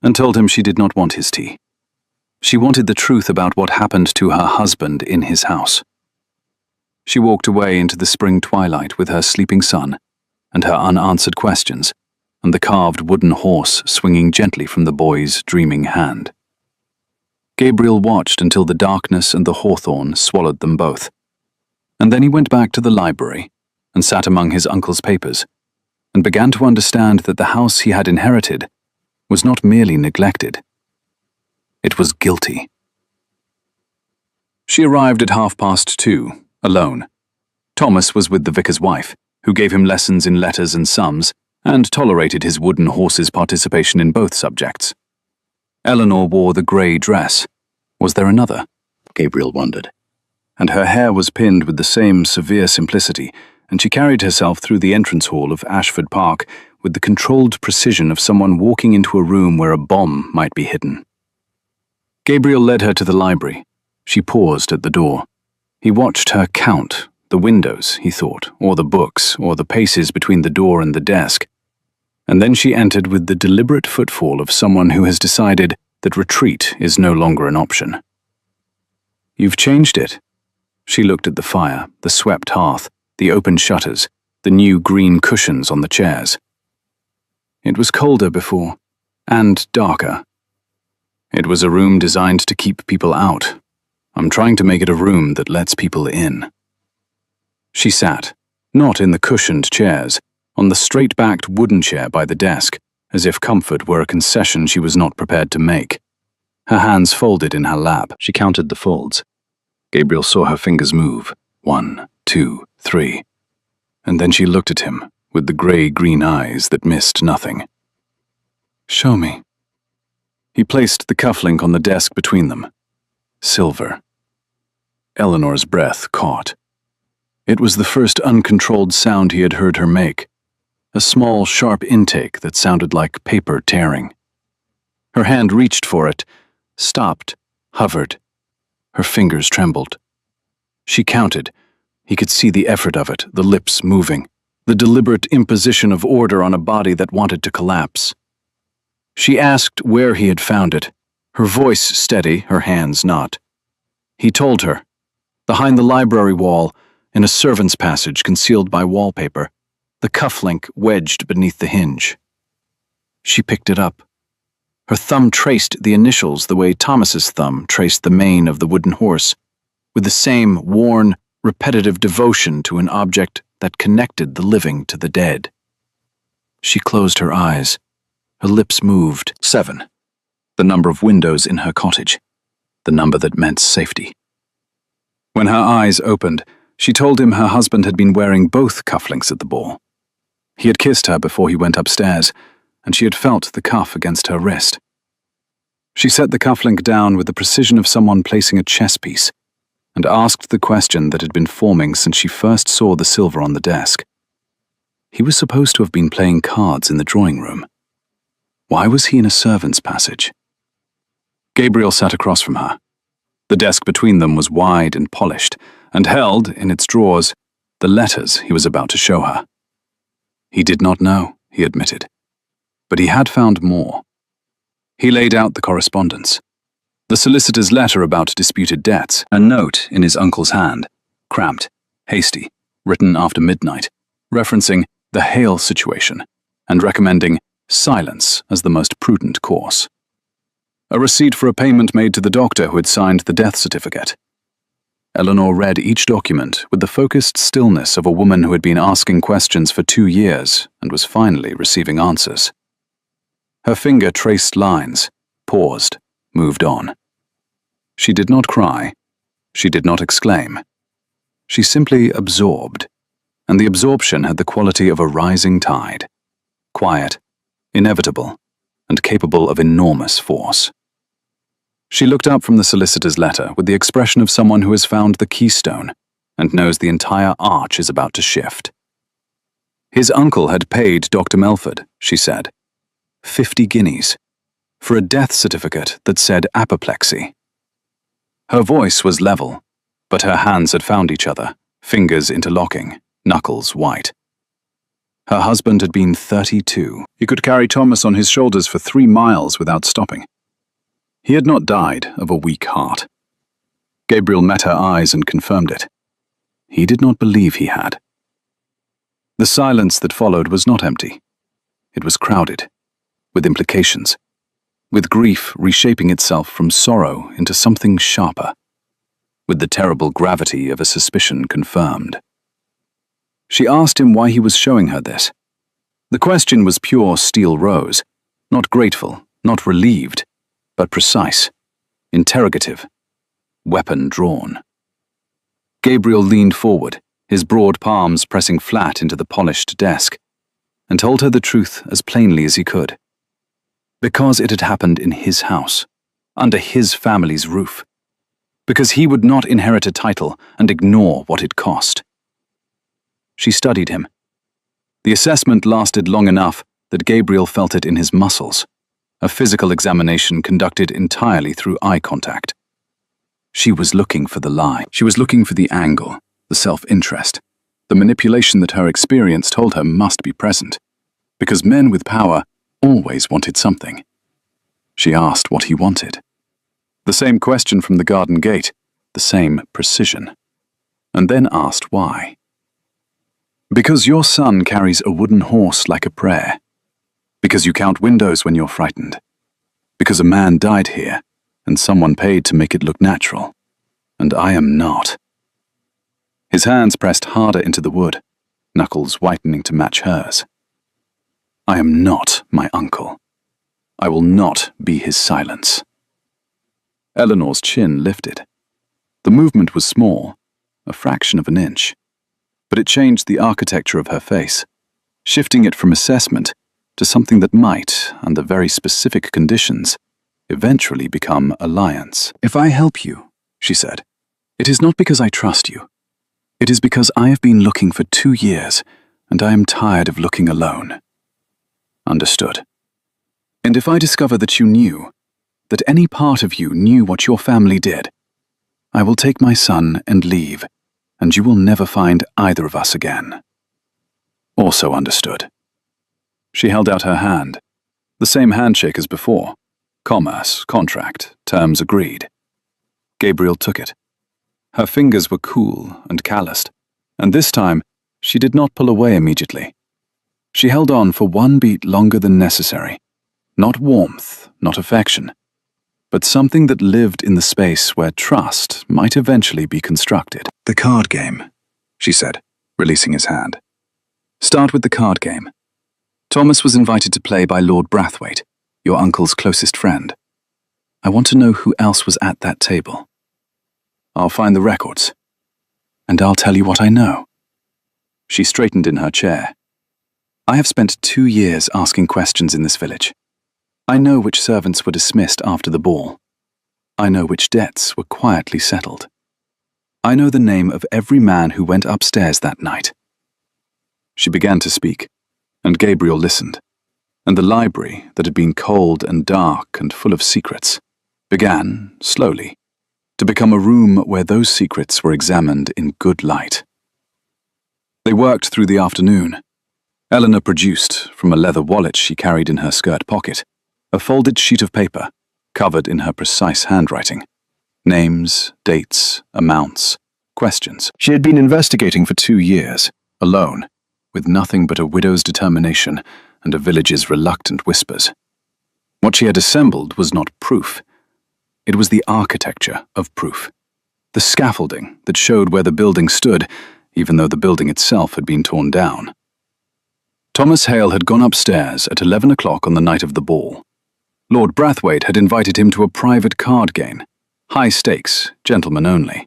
and told him she did not want his tea. She wanted the truth about what happened to her husband in his house. She walked away into the spring twilight with her sleeping son, and her unanswered questions, and the carved wooden horse swinging gently from the boy's dreaming hand. Gabriel watched until the darkness and the hawthorn swallowed them both, and then he went back to the library and sat among his uncle's papers, and began to understand that the house he had inherited was not merely neglected. It was guilty. She arrived at 2:30, alone. Thomas was with the vicar's wife, who gave him lessons in letters and sums, and tolerated his wooden horse's participation in both subjects. Eleanor wore the grey dress. Was there another? Gabriel wondered. And her hair was pinned with the same severe simplicity, and she carried herself through the entrance hall of Ashford Park with the controlled precision of someone walking into a room where a bomb might be hidden. Gabriel led her to the library. She paused at the door. He watched her count the windows, he thought, or the books, or the paces between the door and the desk. And then she entered with the deliberate footfall of someone who has decided that retreat is no longer an option. "You've changed it." She looked at the fire, the swept hearth, the open shutters, the new green cushions on the chairs. It was colder before, and darker. It was a room designed to keep people out. I'm trying to make it a room that lets people in. She sat, not in the cushioned chairs, on the straight-backed wooden chair by the desk, as if comfort were a concession she was not prepared to make. Her hands folded in her lap. She counted the folds. Gabriel saw her fingers move. 1, 2, 3. And then she looked at him, with the grey-green eyes that missed nothing. "Show me." He placed the cufflink on the desk between them. Silver. Eleanor's breath caught. It was the first uncontrolled sound he had heard her make, a small, sharp intake that sounded like paper tearing. Her hand reached for it, stopped, hovered. Her fingers trembled. She counted. He could see the effort of it, the lips moving, the deliberate imposition of order on a body that wanted to collapse. She asked where he had found it, her voice steady, her hands not. He told her, behind the library wall, in a servant's passage concealed by wallpaper, the cufflink wedged beneath the hinge. She picked it up. Her thumb traced the initials the way Thomas's thumb traced the mane of the wooden horse, with the same worn, repetitive devotion to an object that connected the living to the dead. She closed her eyes. Her lips moved. 7. The number of windows in her cottage. The number that meant safety. When her eyes opened, she told him her husband had been wearing both cufflinks at the ball. He had kissed her before he went upstairs, and she had felt the cuff against her wrist. She set the cufflink down with the precision of someone placing a chess piece, and asked the question that had been forming since she first saw the silver on the desk. He was supposed to have been playing cards in the drawing room. Why was he in a servant's passage? Gabriel sat across from her. The desk between them was wide and polished, and held, in its drawers, the letters he was about to show her. He did not know, he admitted, but he had found more. He laid out the correspondence. The solicitor's letter about disputed debts, a note in his uncle's hand, cramped, hasty, written after midnight, referencing the Hale situation and recommending silence as the most prudent course. A receipt for a payment made to the doctor who had signed the death certificate. Eleanor read each document with the focused stillness of a woman who had been asking questions for 2 years and was finally receiving answers. Her finger traced lines, paused, moved on. She did not cry. She did not exclaim. She simply absorbed, and the absorption had the quality of a rising tide, quiet, inevitable, and capable of enormous force. She looked up from the solicitor's letter with the expression of someone who has found the keystone and knows the entire arch is about to shift. His uncle had paid Dr. Melford, she said, 50 guineas, for a death certificate that said apoplexy. Her voice was level, but her hands had found each other, fingers interlocking, knuckles white. Her husband had been 32. He could carry Thomas on his shoulders for 3 miles without stopping. He had not died of a weak heart. Gabriel met her eyes and confirmed it. He did not believe he had. The silence that followed was not empty. It was crowded, with implications, with grief reshaping itself from sorrow into something sharper, with the terrible gravity of a suspicion confirmed. She asked him why he was showing her this. The question was pure steel rose, not grateful, not relieved, but precise, interrogative, weapon drawn. Gabriel leaned forward, his broad palms pressing flat into the polished desk, and told her the truth as plainly as he could. Because it had happened in his house, under his family's roof. Because he would not inherit a title and ignore what it cost. She studied him. The assessment lasted long enough that Gabriel felt it in his muscles, a physical examination conducted entirely through eye contact. She was looking for the lie. She was looking for the angle, the self-interest, the manipulation that her experience told her must be present, because men with power always wanted something. She asked what he wanted. The same question from the garden gate, the same precision, and then asked why. Because your son carries a wooden horse like a prayer. Because you count windows when you're frightened. Because a man died here, and someone paid to make it look natural. And I am not. His hands pressed harder into the wood, knuckles whitening to match hers. I am not my uncle. I will not be his silence. Eleanor's chin lifted. The movement was small, a fraction of an inch, but it changed the architecture of her face, shifting it from assessment to something that might, under very specific conditions, eventually become alliance. If I help you, she said, it is not because I trust you. It is because I have been looking for 2 years, and I am tired of looking alone. Understood. And if I discover that you knew, that any part of you knew what your family did, I will take my son and leave, and you will never find either of us again. Also understood. She held out her hand, the same handshake as before. Commerce, contract, terms agreed. Gabriel took it. Her fingers were cool and calloused, and this time she did not pull away immediately. She held on for 1 beat longer than necessary. Not warmth, not affection, but something that lived in the space where trust might eventually be constructed. The card game, she said, releasing his hand. Start with the card game. Thomas was invited to play by Lord Brathwaite, your uncle's closest friend. I want to know who else was at that table. I'll find the records, and I'll tell you what I know. She straightened in her chair. I have spent 2 years asking questions in this village. I know which servants were dismissed after the ball. I know which debts were quietly settled. I know the name of every man who went upstairs that night. She began to speak, and Gabriel listened, and the library that had been cold and dark and full of secrets began, slowly, to become a room where those secrets were examined in good light. They worked through the afternoon. Eleanor produced, from a leather wallet she carried in her skirt pocket, a folded sheet of paper, covered in her precise handwriting. Names, dates, amounts, questions. She had been investigating for 2 years, alone, with nothing but a widow's determination and a village's reluctant whispers. What she had assembled was not proof. It was the architecture of proof. the scaffolding that showed where the building stood, even though the building itself had been torn down. Thomas Hale had gone upstairs at 11 o'clock on the night of the ball. Lord Brathwaite had invited him to a private card game, high stakes, gentlemen only.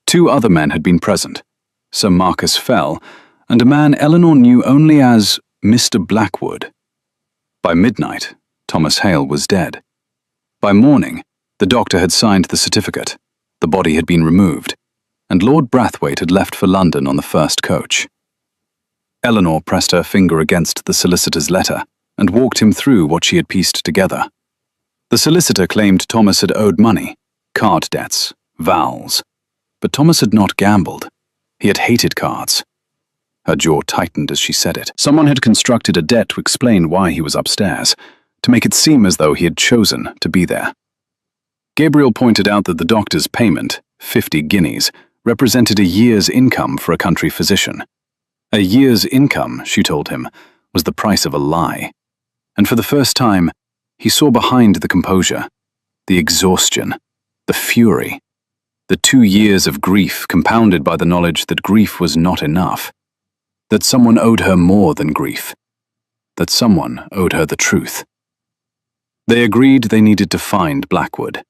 2 other men had been present, Sir Marcus Fell, and a man Eleanor knew only as Mr. Blackwood. By midnight, Thomas Hale was dead. By morning, the doctor had signed the certificate, the body had been removed, and Lord Brathwaite had left for London on the first coach. Eleanor pressed her finger against the solicitor's letter and walked him through what she had pieced together. The solicitor claimed Thomas had owed money, card debts, vowels. But Thomas had not gambled. He had hated cards. Her jaw tightened as she said it. Someone had constructed a debt to explain why he was upstairs, to make it seem as though he had chosen to be there. Gabriel pointed out that the doctor's payment, 50 guineas, represented a year's income for a country physician. A year's income, she told him, was the price of a lie. And for the first time, he saw behind the composure, the exhaustion, the fury, the 2 years of grief compounded by the knowledge that grief was not enough, that someone owed her more than grief, that someone owed her the truth. They agreed they needed to find Blackwood.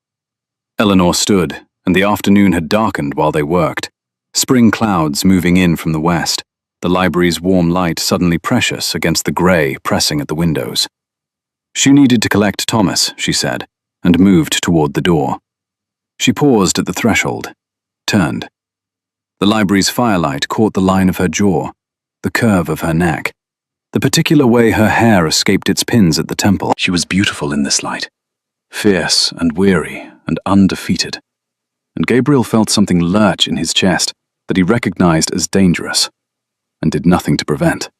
Eleanor stood, and the afternoon had darkened while they worked, spring clouds moving in from the west, the library's warm light suddenly precious against the grey pressing at the windows. She needed to collect Thomas, she said, and moved toward the door. She paused at the threshold, turned. The library's firelight caught the line of her jaw, the curve of her neck, the particular way her hair escaped its pins at the temple. She was beautiful in this light, fierce and weary and undefeated, and Gabriel felt something lurch in his chest that he recognized as dangerous, and did nothing to prevent.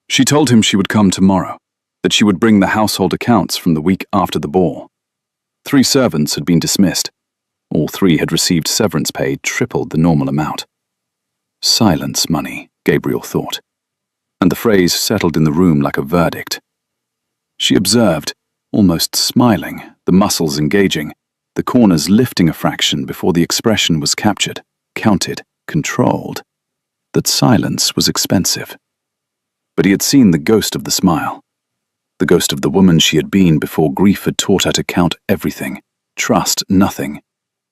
She told him she would come tomorrow, that she would bring the household accounts from the week after the ball. 3 servants had been dismissed. All 3 had received severance pay tripled the normal amount. Silence money, Gabriel thought, and the phrase settled in the room like a verdict. She observed, almost smiling, the muscles engaging, the corners lifting a fraction before the expression was captured, counted, controlled, that silence was expensive. But he had seen the ghost of the smile, the ghost of the woman she had been before grief had taught her to count everything, trust nothing,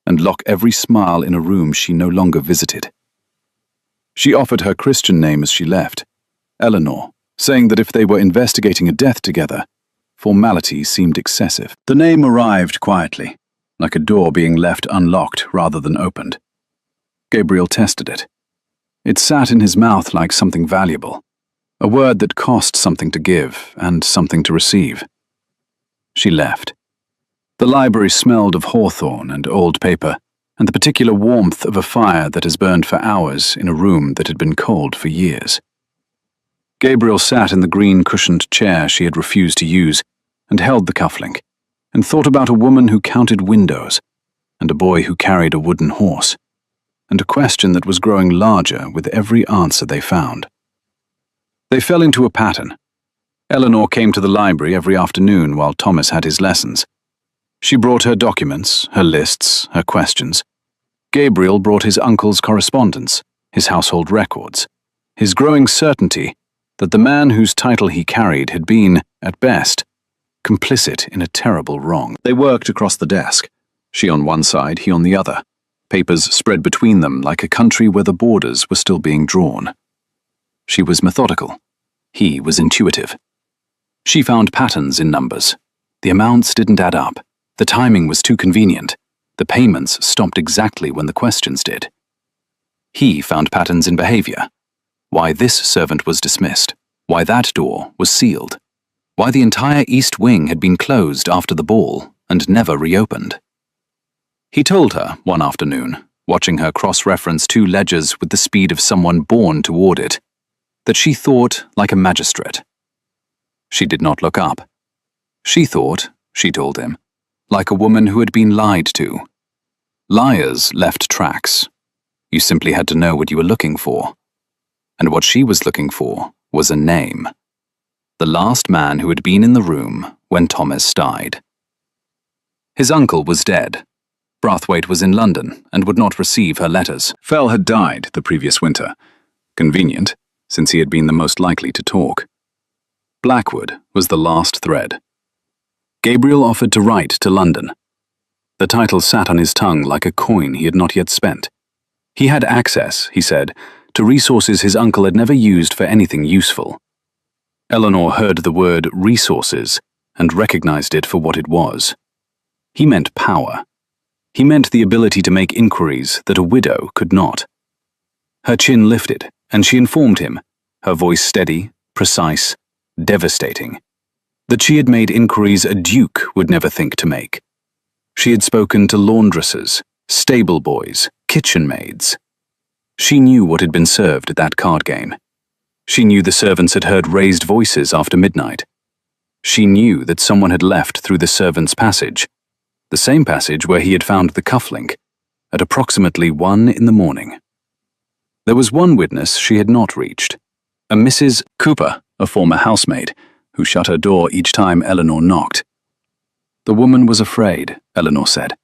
and lock every smile in a room she no longer visited. She offered her Christian name as she left, Eleanor, saying that if they were investigating a death together, formality seemed excessive. The name arrived quietly, like a door being left unlocked rather than opened. Gabriel tested it. It sat in his mouth like something valuable, a word that cost something to give and something to receive. She left. The library smelled of hawthorn and old paper, and the particular warmth of a fire that has burned for hours in a room that had been cold for years. Gabriel sat in the green cushioned chair she had refused to use, and held the cufflink, and thought about a woman who counted windows, and a boy who carried a wooden horse, and a question that was growing larger with every answer they found. They fell into a pattern. Eleanor came to the library every afternoon while Thomas had his lessons. She brought her documents, her lists, her questions. Gabriel brought his uncle's correspondence, his household records, his growing certainty that the man whose title he carried had been, at best, complicit in a terrible wrong. They worked across the desk, she on one side, he on the other, papers spread between them like a country where the borders were still being drawn. She was methodical. He was intuitive. She found patterns in numbers. The amounts didn't add up. The timing was too convenient. The payments stopped exactly when the questions did. He found patterns in behavior. Why this servant was dismissed. Why that door was sealed. Why the entire east wing had been closed after the ball and never reopened. He told her one afternoon, watching her cross-reference 2 ledgers with the speed of someone born toward it, that she thought like a magistrate. She did not look up. She thought, she told him, like a woman who had been lied to. Liars left tracks. You simply had to know what you were looking for. And what she was looking for was a name. The last man who had been in the room when Thomas died. His uncle was dead. Brathwaite was in London and would not receive her letters. Fell had died the previous winter. Convenient, since he had been the most likely to talk. Blackwood was the last thread. Gabriel offered to write to London. The title sat on his tongue like a coin he had not yet spent. He had access, he said, to resources his uncle had never used for anything useful. Eleanor heard the word resources and recognized it for what it was. He meant power. He meant the ability to make inquiries that a widow could not. Her chin lifted, and she informed him, her voice steady, precise, devastating, that she had made inquiries a duke would never think to make. She had spoken to laundresses, stable boys, kitchen maids. She knew what had been served at that card game. She knew the servants had heard raised voices after midnight. She knew that someone had left through the servants' passage, the same passage where he had found the cufflink, at approximately 1 in the morning. There was one witness she had not reached, a Mrs. Cooper, a former housemaid, who shut her door each time Eleanor knocked. The woman was afraid, Eleanor said,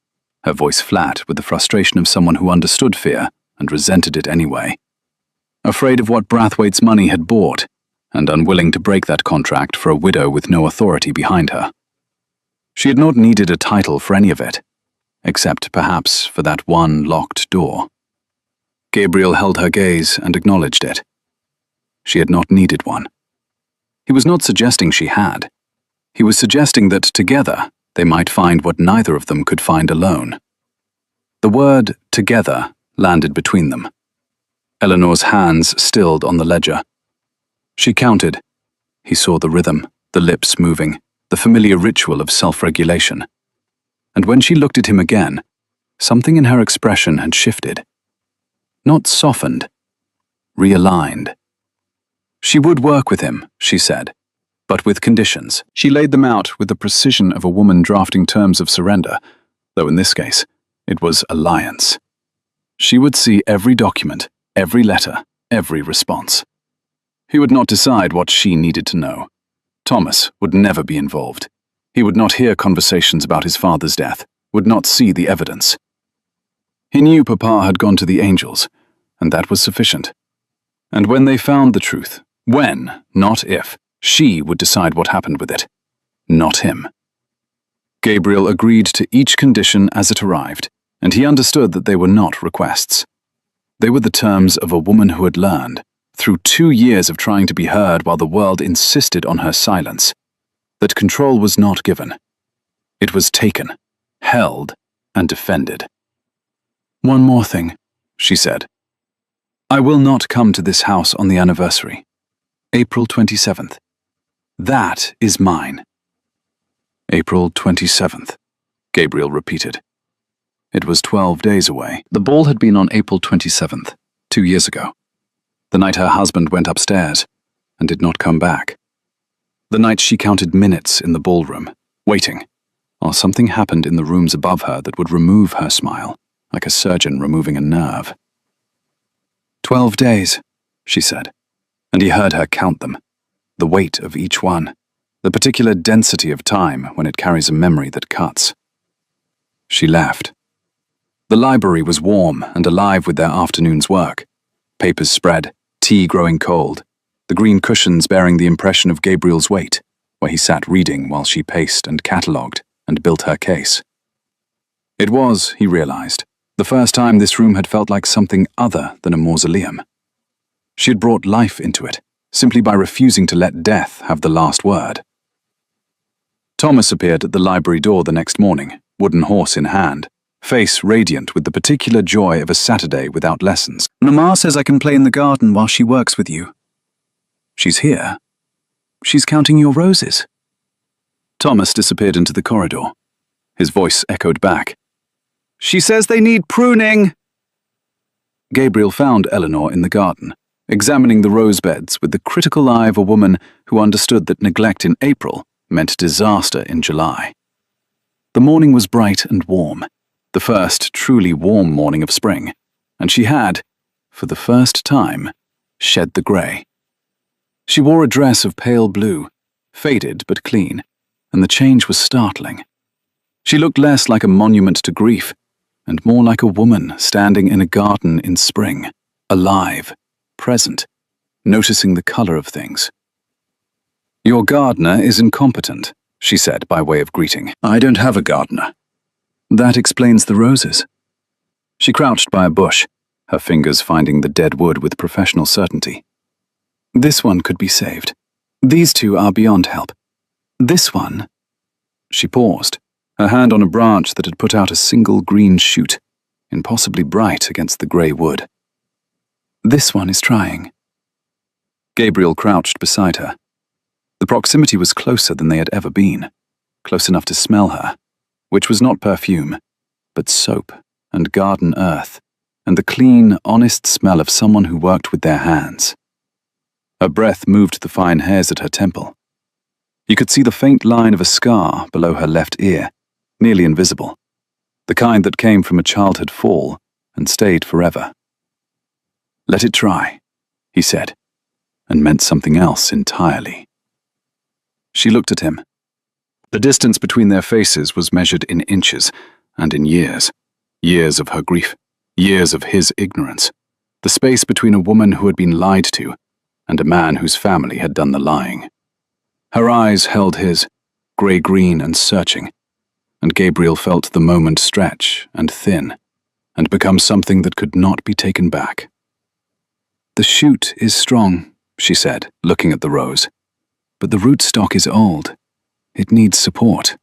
her voice flat with the frustration of someone who understood fear and resented it anyway. Afraid of what Brathwaite's money had bought, and unwilling to break that contract for a widow with no authority behind her. She had not needed a title for any of it, except perhaps for that one locked door. Gabriel held her gaze and acknowledged it. She had not needed one. He was not suggesting she had. He was suggesting that together they might find what neither of them could find alone. The word together landed between them. Eleanor's hands stilled on the ledger. She counted. He saw the rhythm, the lips moving, the familiar ritual of self-regulation. And when she looked at him again, something in her expression had shifted. Not softened, realigned. She would work with him, she said, but with conditions. She laid them out with the precision of a woman drafting terms of surrender, though in this case, it was alliance. She would see every document, every letter, every response. He would not decide what she needed to know. Thomas would never be involved. He would not hear conversations about his father's death, would not see the evidence. He knew Papa had gone to the angels, and that was sufficient. And when they found the truth, when, not if, she would decide what happened with it, not him. Gabriel agreed to each condition as it arrived, and he understood that they were not requests. They were the terms of a woman who had learned, through 2 years of trying to be heard while the world insisted on her silence, that control was not given. It was taken, held, and defended. "One more thing," she said. "I will not come to this house on the anniversary. April 27th. That is mine." April 27th, Gabriel repeated. It was 12 days away. The ball had been on April 27th, 2 years ago. The night her husband went upstairs and did not come back. The night she counted minutes in the ballroom, waiting, while something happened in the rooms above her that would remove her smile, like a surgeon removing a nerve. 12 days, she said, and he heard her count them, the weight of each one, the particular density of time when it carries a memory that cuts. She left. The library was warm and alive with their afternoon's work. Papers spread, tea growing cold, the green cushions bearing the impression of Gabriel's weight, where he sat reading while she paced and catalogued and built her case. It was, he realized, the first time this room had felt like something other than a mausoleum. She had brought life into it, simply by refusing to let death have the last word. Thomas appeared at the library door the next morning, wooden horse in hand, face radiant with the particular joy of a Saturday without lessons. "Mama says I can play in the garden while she works with you." "She's here. She's counting your roses." Thomas disappeared into the corridor. His voice echoed back. "She says they need pruning." Gabriel found Eleanor in the garden, examining the rose beds with the critical eye of a woman who understood that neglect in April meant disaster in July. The morning was bright and warm, the first truly warm morning of spring, and she had, for the first time, shed the grey. She wore a dress of pale blue, faded but clean, and the change was startling. She looked less like a monument to grief and more like a woman standing in a garden in spring, alive, present, noticing the color of things. "Your gardener is incompetent," she said by way of greeting. "I don't have a gardener." "That explains the roses." She crouched by a bush, her fingers finding the dead wood with professional certainty. "This one could be saved. These two are beyond help. This one—" She paused, her hand on a branch that had put out a single green shoot, impossibly bright against the grey wood. "This one is trying." Gabriel crouched beside her. The proximity was closer than they had ever been, close enough to smell her, which was not perfume, but soap and garden earth, and the clean, honest smell of someone who worked with their hands. Her breath moved the fine hairs at her temple. You could see the faint line of a scar below her left ear, nearly invisible, the kind that came from a childhood fall and stayed forever. "Let it try," he said, and meant something else entirely. She looked at him. The distance between their faces was measured in inches and in years. Years of her grief, years of his ignorance. The space between a woman who had been lied to and a man whose family had done the lying. Her eyes held his, grey-green and searching, and Gabriel felt the moment stretch and thin and become something that could not be taken back. "The shoot is strong," she said, looking at the rose, "but the rootstock is old. It needs support."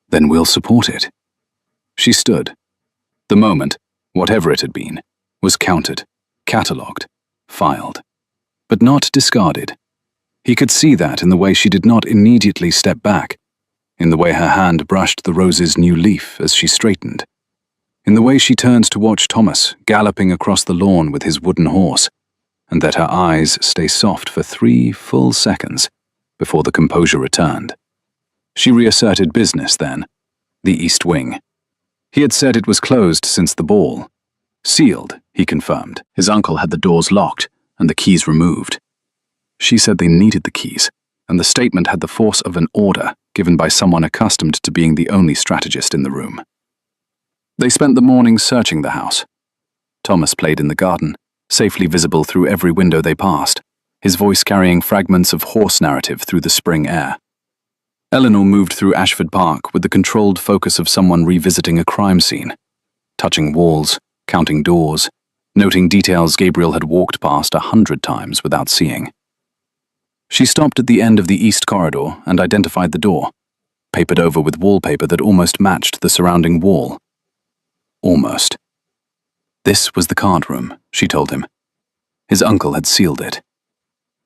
"Then we'll support it." She stood. The moment, whatever it had been, was counted, catalogued, filed, but not discarded. He could see that in the way she did not immediately step back, in the way her hand brushed the rose's new leaf as she straightened, in the way she turned to watch Thomas galloping across the lawn with his wooden horse, and that her eyes stay soft for 3 full seconds before the composure returned. She reasserted business then, the East Wing. He had said it was closed since the ball. Sealed, he confirmed. His uncle had the doors locked and the keys removed. She said they needed the keys, and the statement had the force of an order given by someone accustomed to being the only strategist in the room. They spent the morning searching the house. Thomas played in the garden, safely visible through every window they passed, his voice carrying fragments of horse narrative through the spring air. Eleanor moved through Ashford Park with the controlled focus of someone revisiting a crime scene, touching walls, counting doors, noting details Gabriel had walked past 100 times without seeing. She stopped at the end of the east corridor and identified the door, papered over with wallpaper that almost matched the surrounding wall. Almost. This was the card room, she told him. His uncle had sealed it.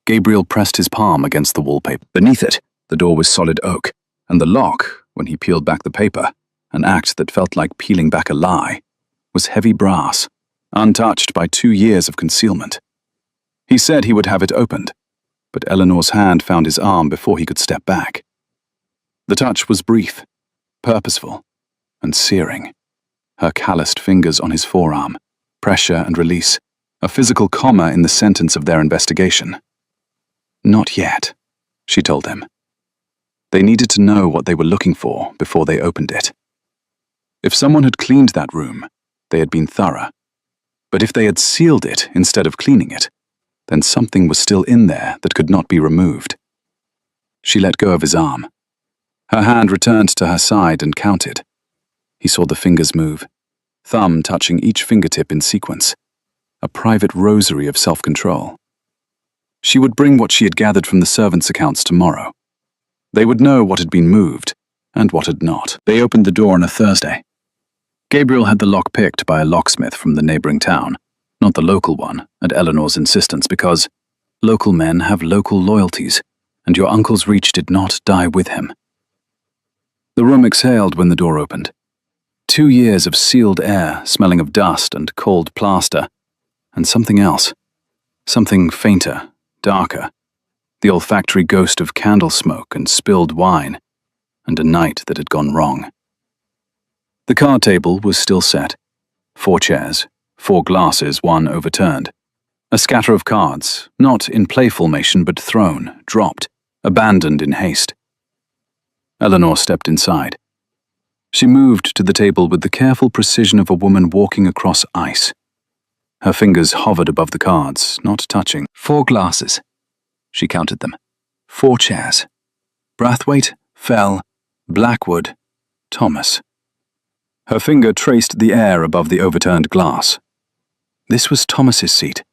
Gabriel pressed his palm against the wallpaper. Beneath it, the door was solid oak, and the lock, when he peeled back the paper, an act that felt like peeling back a lie, was heavy brass, untouched by 2 years of concealment. He said he would have it opened, but Eleanor's hand found his arm before he could step back. The touch was brief, purposeful, and searing. Her calloused fingers on his forearm, pressure and release, a physical comma in the sentence of their investigation. "Not yet," she told him. They needed to know what they were looking for before they opened it. If someone had cleaned that room, they had been thorough. But if they had sealed it instead of cleaning it, then something was still in there that could not be removed. She let go of his arm. Her hand returned to her side and counted. He saw the fingers move, thumb touching each fingertip in sequence, a private rosary of self-control. She would bring what she had gathered from the servants' accounts tomorrow. They would know what had been moved and what had not. They opened the door on a Thursday. Gabriel had the lock picked by a locksmith from the neighboring town, not the local one, at Eleanor's insistence, because local men have local loyalties, and your uncle's reach did not die with him. The room exhaled when the door opened. 2 years of sealed air, smelling of dust and cold plaster, and something else, something fainter, darker, the olfactory ghost of candle smoke and spilled wine, and a night that had gone wrong. The card table was still set. 4 chairs, 4 glasses, 1 overturned. A scatter of cards, not in play formation but thrown, dropped, abandoned in haste. Eleanor stepped inside. She moved to the table with the careful precision of a woman walking across ice. Her fingers hovered above the cards, not touching. 4 glasses. She counted them. 4 chairs. Brathwaite, Fell, Blackwood, Thomas. Her finger traced the air above the overturned glass. This was Thomas's seat.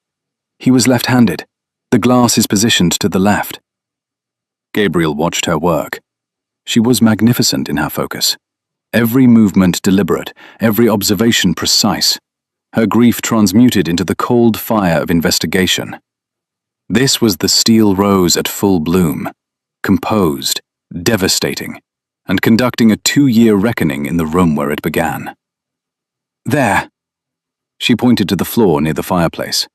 He was left-handed. The glass is positioned to the left. Gabriel watched her work. She was magnificent in her focus. Every movement deliberate, every observation precise. Her grief transmuted into the cold fire of investigation. This was the steel rose at full bloom, composed, devastating, and conducting a 2-year reckoning in the room where it began. There! She pointed to the floor near the fireplace.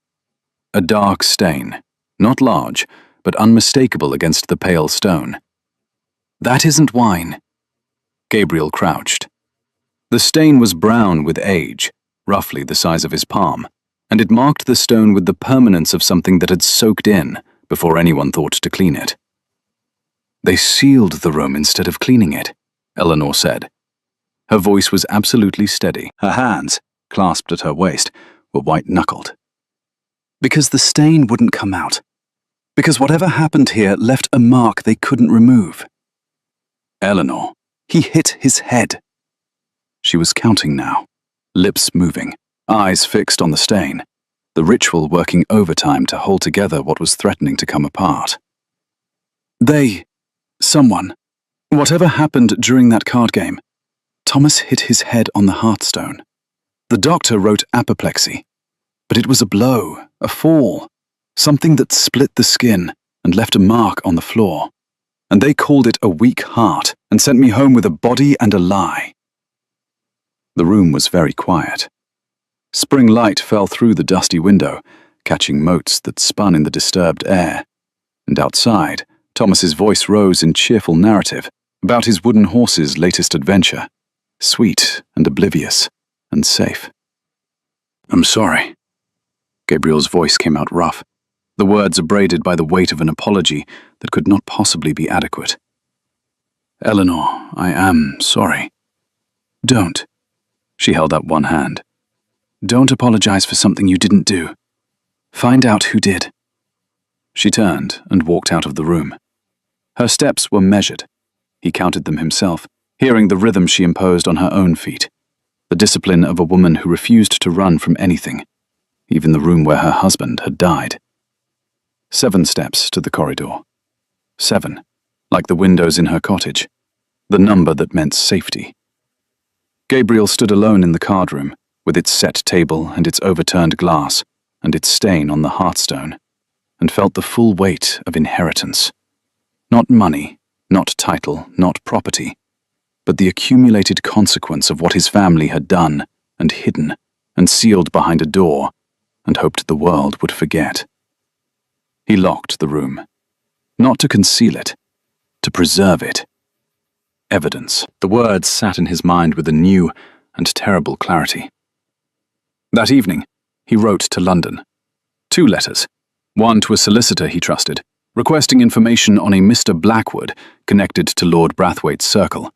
A dark stain, not large, but unmistakable against the pale stone. That isn't wine. Gabriel crouched. The stain was brown with age, roughly the size of his palm, and it marked the stone with the permanence of something that had soaked in before anyone thought to clean it. They sealed the room instead of cleaning it, Eleanor said. Her voice was absolutely steady. Her hands, clasped at her waist, were white-knuckled. Because the stain wouldn't come out. Because whatever happened here left a mark they couldn't remove. Eleanor, he hit his head. She was counting now, lips moving, eyes fixed on the stain, the ritual working overtime to hold together what was threatening to come apart. Someone, whatever happened during that card game, Thomas hit his head on the hearthstone. The doctor wrote apoplexy, but it was a blow, a fall, something that split the skin and left a mark on the floor. And they called it a weak heart and sent me home with a body and a lie. The room was very quiet. Spring light fell through the dusty window, catching motes that spun in the disturbed air. And outside, Thomas's voice rose in cheerful narrative about his wooden horse's latest adventure, sweet and oblivious and safe. I'm sorry. Gabriel's voice came out rough, the words abraded by the weight of an apology that could not possibly be adequate. Eleanor, I am sorry. Don't. She held up one hand. Don't apologize for something you didn't do. Find out who did. She turned and walked out of the room. Her steps were measured. He counted them himself, hearing the rhythm she imposed on her own feet, the discipline of a woman who refused to run from anything, even the room where her husband had died. 7 steps to the corridor. 7, like the windows in her cottage, the number that meant safety. Gabriel stood alone in the card room, with its set table and its overturned glass, and its stain on the hearthstone, and felt the full weight of inheritance. Not money, not title, not property, but the accumulated consequence of what his family had done and hidden and sealed behind a door and hoped the world would forget. He locked the room, not to conceal it, to preserve it. Evidence. The words sat in his mind with a new and terrible clarity. That evening, he wrote to London. 2 letters, one to a solicitor he trusted, requesting information on a Mr. Blackwood connected to Lord Brathwaite's circle.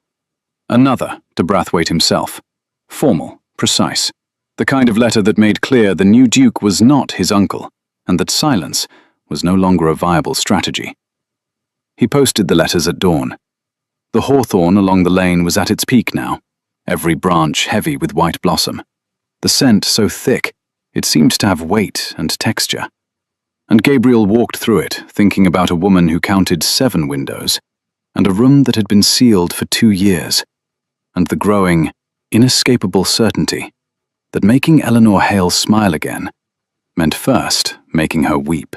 Another to Brathwaite himself, formal, precise, the kind of letter that made clear the new Duke was not his uncle, and that silence was no longer a viable strategy. He posted the letters at dawn. The hawthorn along the lane was at its peak now, every branch heavy with white blossom. The scent so thick, it seemed to have weight and texture. And Gabriel walked through it, thinking about a woman who counted 7 windows, and a room that had been sealed for 2 years, and the growing, inescapable certainty that making Eleanor Hale smile again meant first making her weep.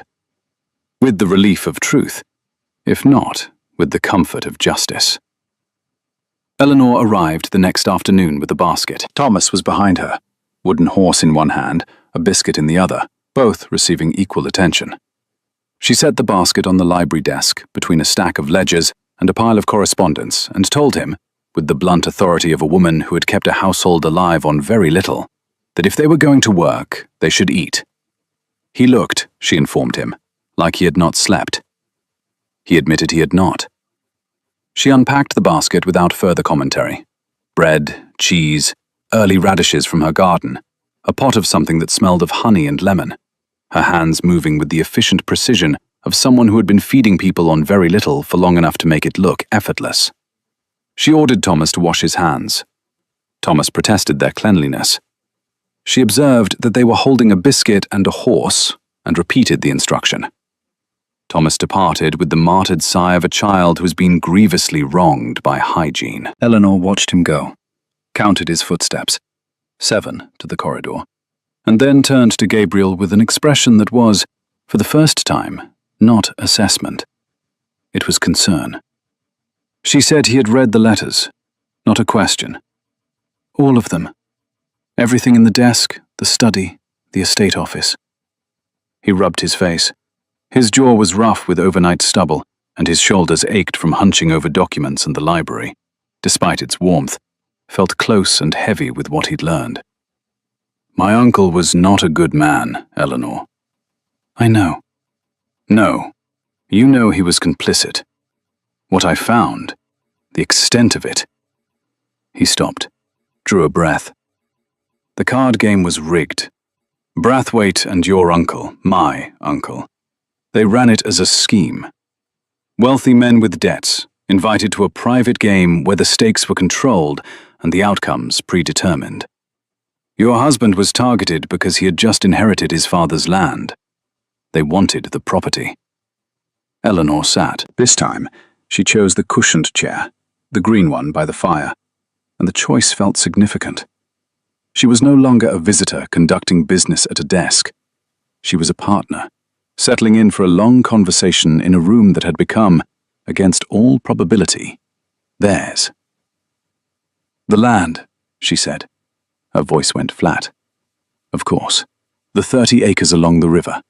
With the relief of truth, if not with the comfort of justice. Eleanor arrived the next afternoon with a basket. Thomas was behind her, wooden horse in one hand, a biscuit in the other, both receiving equal attention. She set the basket on the library desk between a stack of ledgers and a pile of correspondence and told him, with the blunt authority of a woman who had kept a household alive on very little, that if they were going to work, they should eat. He looked, she informed him, like he had not slept. He admitted he had not. She unpacked the basket without further commentary. bread, cheese, early radishes from her garden, a pot of something that smelled of honey and lemon, her hands moving with the efficient precision of someone who had been feeding people on very little for long enough to make it look effortless. She ordered Thomas to wash his hands. Thomas protested their cleanliness. She observed that they were holding a biscuit and a horse and repeated the instruction. Thomas departed with the martyred sigh of a child who has been grievously wronged by hygiene. Eleanor watched him go, counted his footsteps, 7 to the corridor, and then turned to Gabriel with an expression that was, for the first time, not assessment. It was concern. She said he had read the letters, not a question. All of them. Everything in the desk, the study, the estate office. He rubbed his face. His jaw was rough with overnight stubble, and his shoulders ached from hunching over documents and the library, despite its warmth, felt close and heavy with what he'd learned. My uncle was not a good man, Eleanor. I know. No, you know he was complicit. What I found, the extent of it. He stopped, drew a breath. The card game was rigged. Brathwaite and your uncle, my uncle, they ran it as a scheme. Wealthy men with debts, invited to a private game where the stakes were controlled and the outcomes predetermined. Your husband was targeted because he had just inherited his father's land. They wanted the property. Eleanor sat. This time, she chose the cushioned chair, the green one by the fire, and the choice felt significant. She was no longer a visitor conducting business at a desk. She was a partner, settling in for a long conversation in a room that had become, against all probability, theirs. The land, she said. Her voice went flat. Of course, the 30 acres along the river.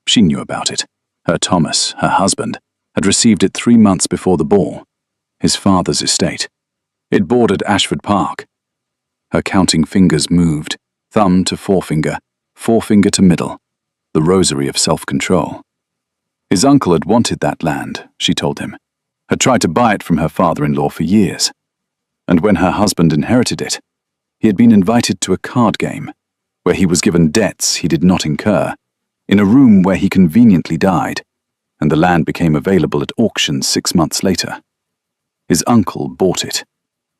She knew about it. Her Thomas, her husband, had received it 3 months before the ball. His father's estate. It bordered Ashford Park. Her counting fingers moved, thumb to forefinger to middle, the rosary of self-control. His uncle had wanted that land, she told him, had tried to buy it from her father-in-law for years. And when her husband inherited it, he had been invited to a card game, where he was given debts he did not incur, in a room where he conveniently died, and the land became available at auction 6 months later. His uncle bought it,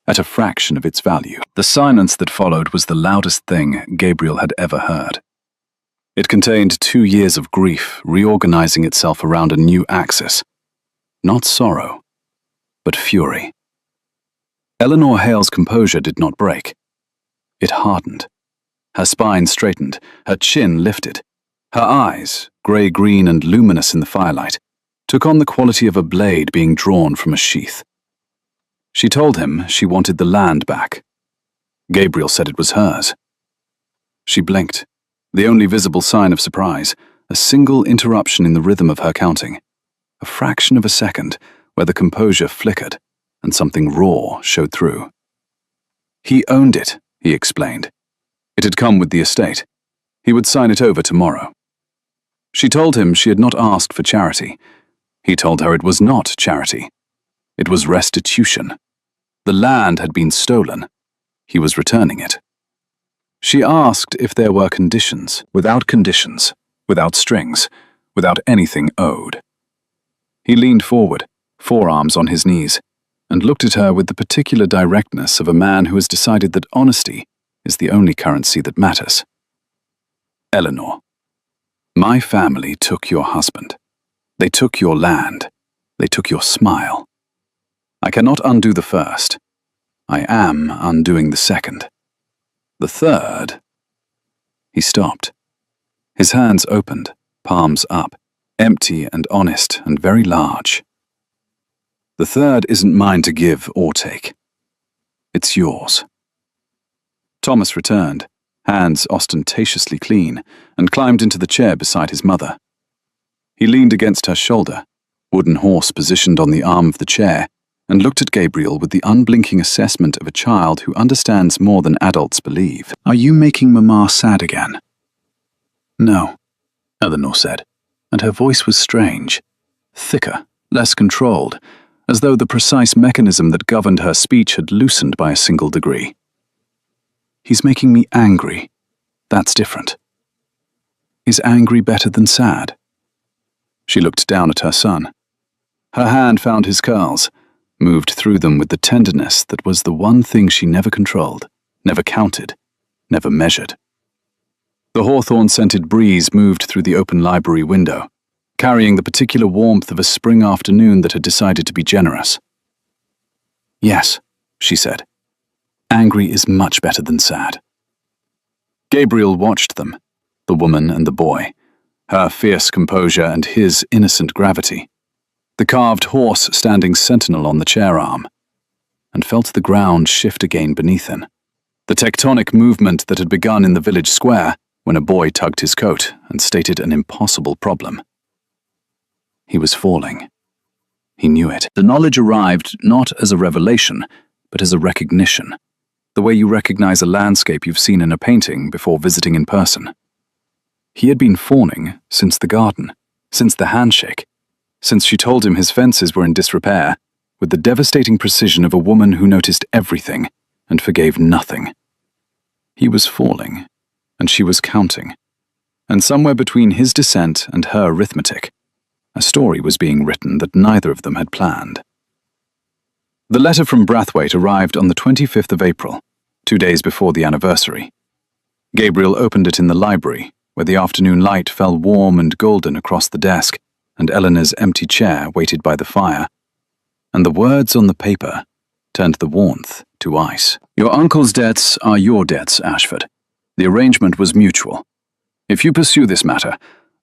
at a fraction of its value. The silence that followed was the loudest thing Gabriel had ever heard. It contained 2 years of grief reorganizing itself around a new axis. Not sorrow, but fury. Eleanor Hale's composure did not break. It hardened. Her spine straightened, her chin lifted. Her eyes, grey-green and luminous in the firelight, took on the quality of a blade being drawn from a sheath. She told him she wanted the land back. Gabriel said it was hers. She blinked, the only visible sign of surprise, a single interruption in the rhythm of her counting, a fraction of a second where the composure flickered and something raw showed through. He owned it, he explained. It had come with the estate. He would sign it over tomorrow. She told him she had not asked for charity. He told her it was not charity. It was restitution. The land had been stolen. He was returning it. She asked if there were conditions, without strings, without anything owed. He leaned forward, forearms on his knees, and looked at her with the particular directness of a man who has decided that honesty is the only currency that matters. Eleanor, my family took your husband. They took your land. They took your smile. I cannot undo the first. I am undoing the second. The third. He stopped. His hands opened, palms up, empty and honest and very large. The third isn't mine to give or take. It's yours. Thomas returned, hands ostentatiously clean, and climbed into the chair beside his mother. He leaned against her shoulder, wooden horse positioned on the arm of the chair, and looked at Gabriel with the unblinking assessment of a child who understands more than adults believe. Are you making Mama sad again? No, Eleanor said, and her voice was strange, thicker, less controlled, as though the precise mechanism that governed her speech had loosened by a single degree. He's making me angry. That's different. Is angry better than sad? She looked down at her son. Her hand found his curls, moved through them with the tenderness that was the one thing she never controlled, never counted, never measured. The hawthorn-scented breeze moved through the open library window, carrying the particular warmth of a spring afternoon that had decided to be generous. Yes, she said. Angry is much better than sad. Gabriel watched them, the woman and the boy, her fierce composure and his innocent gravity, the carved horse standing sentinel on the chair arm, and felt the ground shift again beneath him. The tectonic movement that had begun in the village square when a boy tugged his coat and stated an impossible problem. He was falling. He knew it. The knowledge arrived not as a revelation, but as a recognition, the way you recognize a landscape you've seen in a painting before visiting in person. He had been fawning since the garden, since the handshake, since she told him his fences were in disrepair, with the devastating precision of a woman who noticed everything and forgave nothing. He was falling, and she was counting, and somewhere between his descent and her arithmetic, a story was being written that neither of them had planned. The letter from Brathwaite arrived on the 25th of April, 2 days before the anniversary. Gabriel opened it in the library, where the afternoon light fell warm and golden across the desk, and Eleanor's empty chair waited by the fire, and the words on the paper turned the warmth to ice. Your uncle's debts are your debts, Ashford. The arrangement was mutual. If you pursue this matter,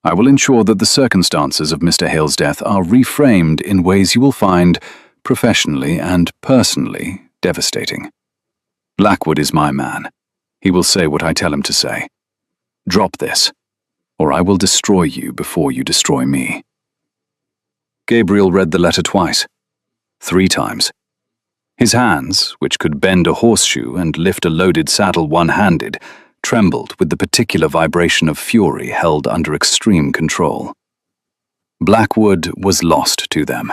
I will ensure that the circumstances of Mr. Hale's death are reframed in ways you will find professionally and personally devastating. Blackwood is my man. He will say what I tell him to say. Drop this, or I will destroy you before you destroy me. Gabriel read the letter twice, 3 times. His hands, which could bend a horseshoe and lift a loaded saddle one-handed, trembled with the particular vibration of fury held under extreme control. Blackwood was lost to them.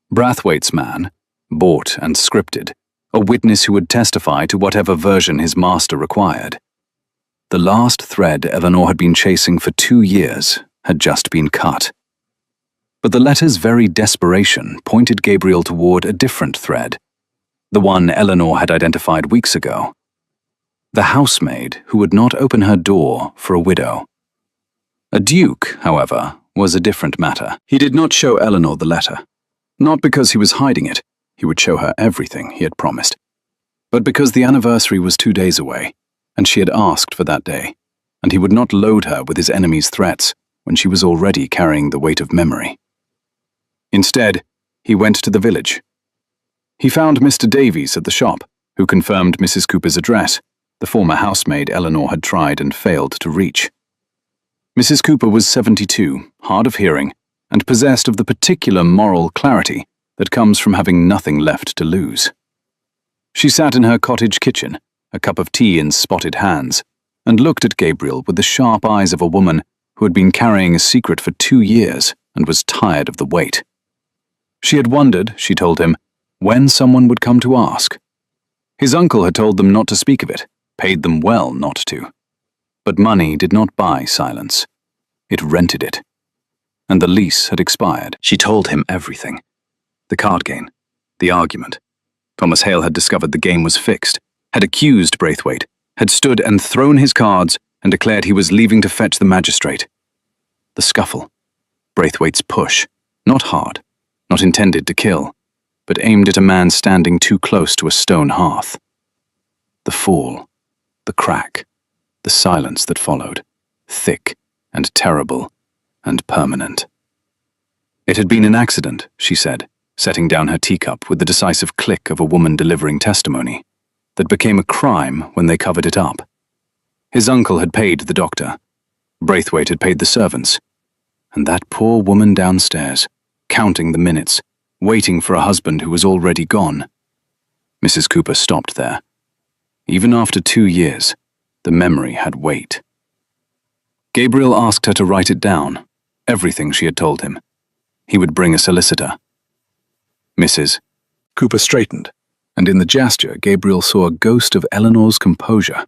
Brathwaite's man, bought and scripted, a witness who would testify to whatever version his master required. The last thread Eleanor had been chasing for 2 years had just been cut. But the letter's very desperation pointed Gabriel toward a different thread, the one Eleanor had identified weeks ago. The housemaid who would not open her door for a widow. A duke, however, was a different matter. He did not show Eleanor the letter, not because he was hiding it, he would show her everything he had promised, but because the anniversary was 2 days away, and she had asked for that day, and he would not load her with his enemy's threats when she was already carrying the weight of memory. Instead, he went to the village. He found Mr. Davies at the shop, who confirmed Mrs. Cooper's address, the former housemaid Eleanor had tried and failed to reach. Mrs. Cooper was 72, hard of hearing, and possessed of the particular moral clarity that comes from having nothing left to lose. She sat in her cottage kitchen, a cup of tea in spotted hands, and looked at Gabriel with the sharp eyes of a woman who had been carrying a secret for 2 years and was tired of the weight. She had wondered, she told him, when someone would come to ask. His uncle had told them not to speak of it, paid them well not to. But money did not buy silence. It rented it. And the lease had expired. She told him everything. The card game, the argument. Thomas Hale had discovered the game was fixed, had accused Braithwaite, had stood and thrown his cards and declared he was leaving to fetch the magistrate. The scuffle. Braithwaite's push, not hard, not intended to kill, but aimed at a man standing too close to a stone hearth. The fall, the crack, the silence that followed, thick and terrible and permanent. It had been an accident, she said, setting down her teacup with the decisive click of a woman delivering testimony, that became a crime when they covered it up. His uncle had paid the doctor. Braithwaite had paid the servants. And that poor woman downstairs, counting the minutes, waiting for a husband who was already gone. Mrs. Cooper stopped there. Even after 2 years, the memory had weight. Gabriel asked her to write it down, everything she had told him. He would bring a solicitor. Mrs. Cooper straightened, and in the gesture Gabriel saw a ghost of Eleanor's composure,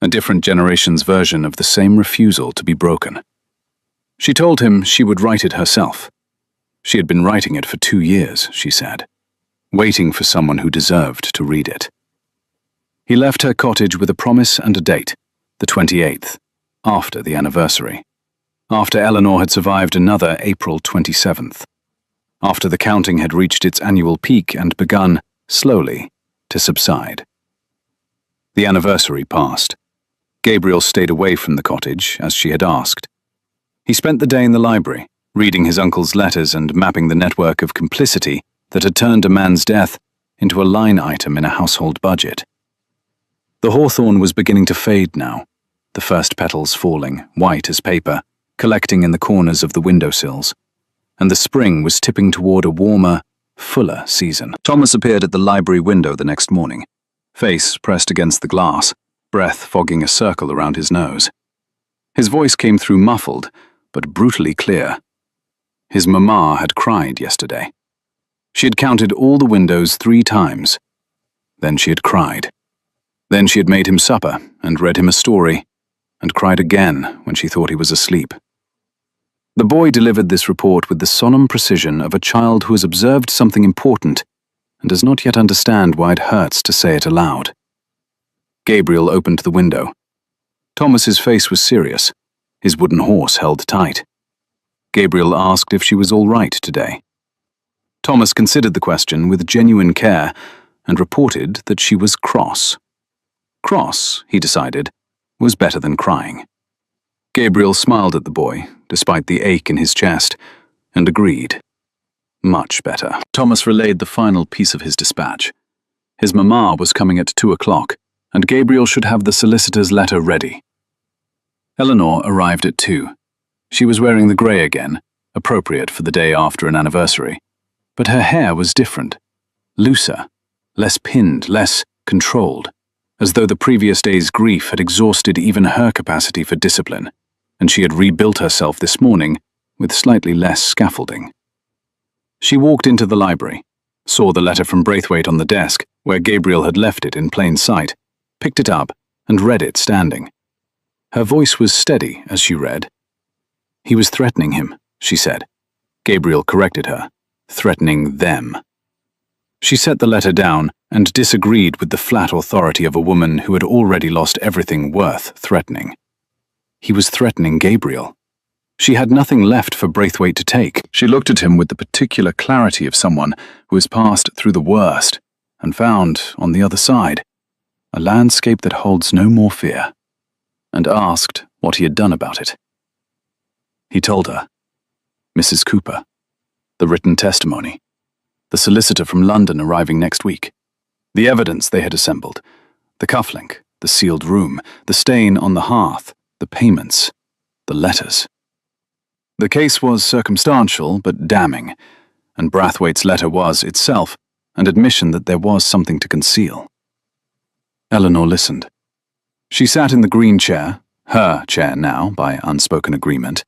a different generation's version of the same refusal to be broken. She told him she would write it herself. She had been writing it for 2 years, she said, waiting for someone who deserved to read it. He left her cottage with a promise and a date, the 28th, after the anniversary, after Eleanor had survived another April 27th, after the counting had reached its annual peak and begun, slowly, to subside. The anniversary passed. Gabriel stayed away from the cottage, as she had asked. He spent the day in the library, reading his uncle's letters and mapping the network of complicity that had turned a man's death into a line item in a household budget. The hawthorn was beginning to fade now, the first petals falling, white as paper, collecting in the corners of the windowsills, and the spring was tipping toward a warmer, fuller season. Thomas appeared at the library window the next morning, face pressed against the glass, breath fogging a circle around his nose. His voice came through muffled, but brutally clear. His mamma had cried yesterday. She had counted all the windows 3 times. Then she had cried. Then she had made him supper and read him a story, and cried again when she thought he was asleep. The boy delivered this report with the solemn precision of a child who has observed something important and does not yet understand why it hurts to say it aloud. Gabriel opened the window. Thomas's face was serious, his wooden horse held tight. Gabriel asked if she was all right today. Thomas considered the question with genuine care and reported that she was cross. Cross, he decided, was better than crying. Gabriel smiled at the boy, despite the ache in his chest, and agreed. Much better. Thomas relayed the final piece of his dispatch. His mamma was coming at 2 o'clock, and Gabriel should have the solicitor's letter ready. Eleanor arrived at 2. She was wearing the grey again, appropriate for the day after an anniversary. But her hair was different, looser, less pinned, less controlled, as though the previous day's grief had exhausted even her capacity for discipline, and she had rebuilt herself this morning with slightly less scaffolding. She walked into the library, saw the letter from Braithwaite on the desk, where Gabriel had left it in plain sight, picked it up, and read it standing. Her voice was steady as she read. He was threatening him, she said. Gabriel corrected her. Threatening them. She set the letter down and disagreed with the flat authority of a woman who had already lost everything worth threatening. He was threatening Gabriel. She had nothing left for Braithwaite to take. She looked at him with the particular clarity of someone who has passed through the worst and found, on the other side, a landscape that holds no more fear, and asked what he had done about it. He told her. Mrs. Cooper. The written testimony. The solicitor from London arriving next week. The evidence they had assembled. The cufflink, the sealed room, the stain on the hearth, the payments, the letters. The case was circumstantial but damning, and Braithwaite's letter was, itself, an admission that there was something to conceal. Eleanor listened. She sat in the green chair, her chair now, by unspoken agreement,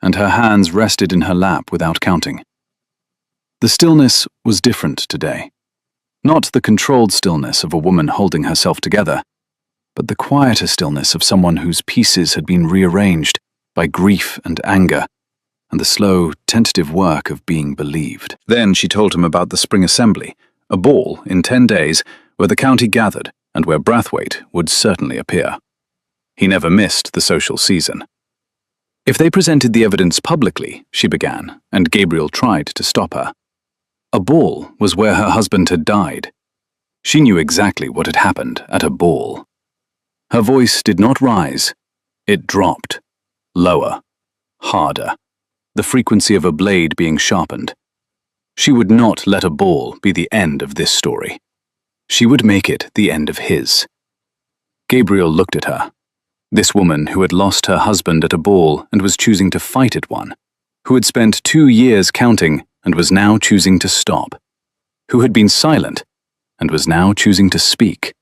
and her hands rested in her lap without counting. The stillness was different today. Not the controlled stillness of a woman holding herself together, but the quieter stillness of someone whose pieces had been rearranged by grief and anger, and the slow, tentative work of being believed. Then she told him about the spring assembly, a ball in 10 days where the county gathered and where Braithwaite would certainly appear. He never missed the social season. If they presented the evidence publicly, she began, and Gabriel tried to stop her. A ball was where her husband had died. She knew exactly what had happened at a ball. Her voice did not rise. It dropped. Lower. Harder. The frequency of a blade being sharpened. She would not let a ball be the end of this story. She would make it the end of his. Gabriel looked at her. This woman who had lost her husband at a ball and was choosing to fight at one, who had spent 2 years counting and was now choosing to stop, who had been silent and was now choosing to speak,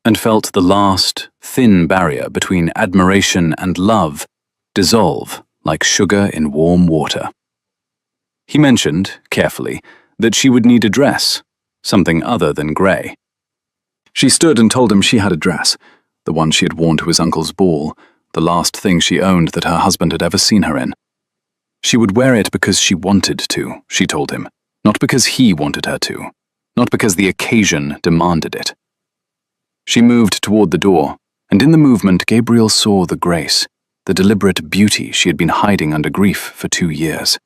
and felt the last, thin barrier between admiration and love dissolve like sugar in warm water. He mentioned, carefully, that she would need a dress, something other than grey. She stood and told him she had a dress, the one she had worn to his uncle's ball, the last thing she owned that her husband had ever seen her in. She would wear it because she wanted to, she told him, not because he wanted her to, not because the occasion demanded it. She moved toward the door, and in the movement Gabriel saw the grace, the deliberate beauty she had been hiding under grief for 2 years.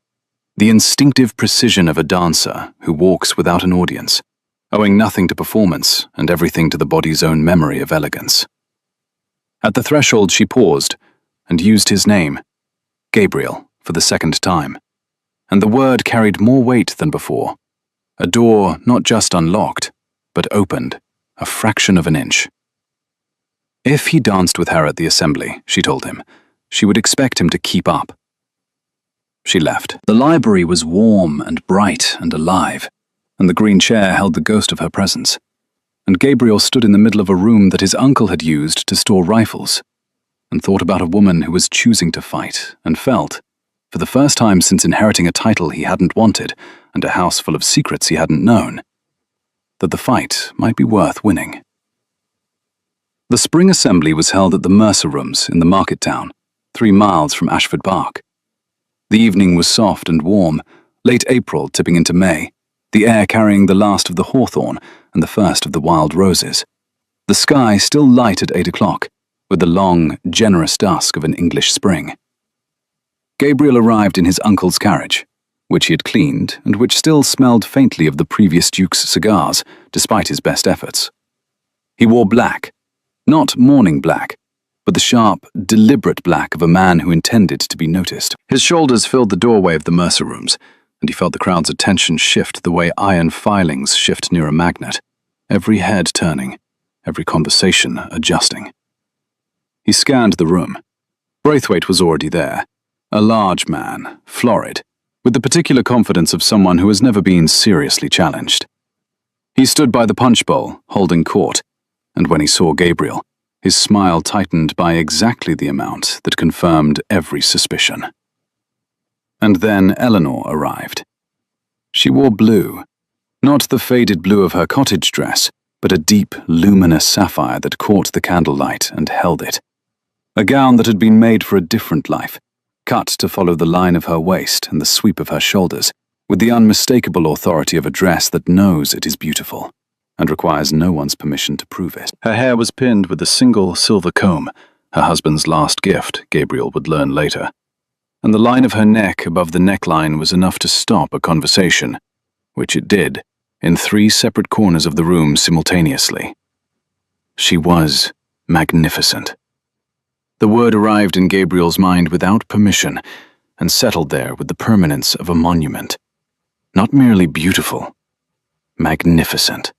The instinctive precision of a dancer who walks without an audience, owing nothing to performance and everything to the body's own memory of elegance. At the threshold she paused and used his name, Gabriel, for the second time, and the word carried more weight than before. A door not just unlocked, but opened, a fraction of an inch. If he danced with her at the assembly, she told him, she would expect him to keep up. She left. The library was warm and bright and alive, and the green chair held the ghost of her presence. And Gabriel stood in the middle of a room that his uncle had used to store rifles, and thought about a woman who was choosing to fight, and felt, for the first time since inheriting a title he hadn't wanted and a house full of secrets he hadn't known, that the fight might be worth winning. The spring assembly was held at the Mercer Rooms in the market town, 3 miles from Ashford Park. The evening was soft and warm, late April tipping into May, the air carrying the last of the hawthorn and the first of the wild roses. The sky still light at 8 o'clock, with the long, generous dusk of an English spring. Gabriel arrived in his uncle's carriage, which he had cleaned and which still smelled faintly of the previous Duke's cigars, despite his best efforts. He wore black, not morning black, but the sharp, deliberate black of a man who intended to be noticed. His shoulders filled the doorway of the Mercer Rooms, and he felt the crowd's attention shift the way iron filings shift near a magnet, every head turning, every conversation adjusting. He scanned the room. Braithwaite was already there, a large man, florid, with the particular confidence of someone who has never been seriously challenged. He stood by the punch bowl, holding court, and when he saw Gabriel, his smile tightened by exactly the amount that confirmed every suspicion. And then Eleanor arrived. She wore blue, not the faded blue of her cottage dress, but a deep, luminous sapphire that caught the candlelight and held it. A gown that had been made for a different life, cut to follow the line of her waist and the sweep of her shoulders, with the unmistakable authority of a dress that knows it is beautiful, and requires no one's permission to prove it. Her hair was pinned with a single silver comb, her husband's last gift, Gabriel would learn later, and the line of her neck above the neckline was enough to stop a conversation, which it did, in 3 separate corners of the room simultaneously. She was magnificent. The word arrived in Gabriel's mind without permission and settled there with the permanence of a monument. Not merely beautiful, magnificent.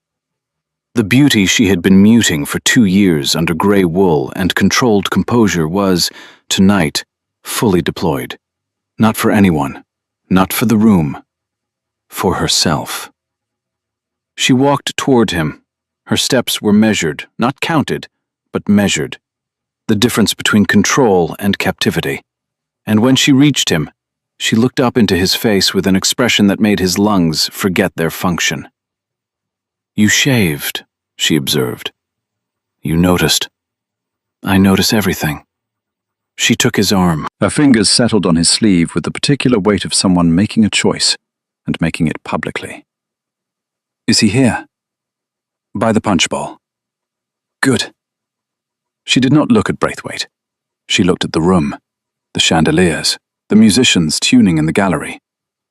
The beauty she had been muting for 2 years under grey wool and controlled composure was, tonight, fully deployed. Not for anyone, not for the room, for herself. She walked toward him. Her steps were measured, not counted, but measured. The difference between control and captivity. And when she reached him, she looked up into his face with an expression that made his lungs forget their function. "You shaved," she observed. "You noticed. I notice everything." She took his arm. Her fingers settled on his sleeve with the particular weight of someone making a choice, and making it publicly. "Is he here?" "By the punch bowl." "Good." She did not look at Braithwaite. She looked at the room, the chandeliers, the musicians tuning in the gallery,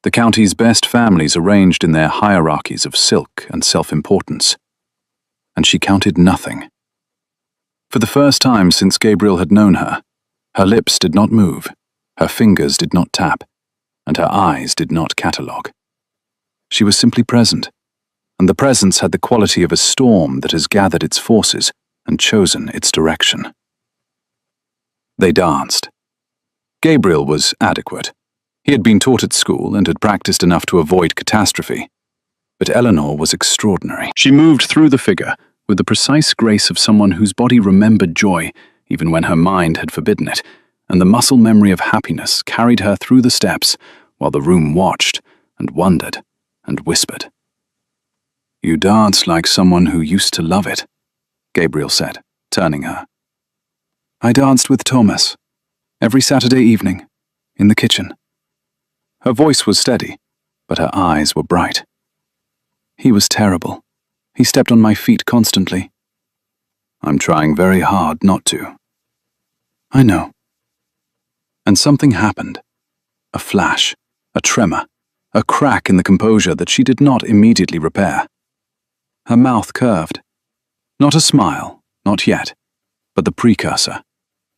the county's best families arranged in their hierarchies of silk and self-importance. And she counted nothing. For the first time since Gabriel had known her, her lips did not move, her fingers did not tap, and her eyes did not catalogue. She was simply present, and the presence had the quality of a storm that has gathered its forces and chosen its direction. They danced. Gabriel was adequate. He had been taught at school and had practiced enough to avoid catastrophe. But Eleanor was extraordinary. She moved through the figure with the precise grace of someone whose body remembered joy even when her mind had forbidden it, and the muscle memory of happiness carried her through the steps while the room watched and wondered and whispered. "You dance like someone who used to love it," Gabriel said, turning her. "I danced with Thomas, every Saturday evening, in the kitchen." Her voice was steady, but her eyes were bright. "He was terrible. He stepped on my feet constantly." "I'm trying very hard not to." "I know." And something happened. A flash, a tremor, a crack in the composure that she did not immediately repair. Her mouth curved. Not a smile, not yet, but the precursor,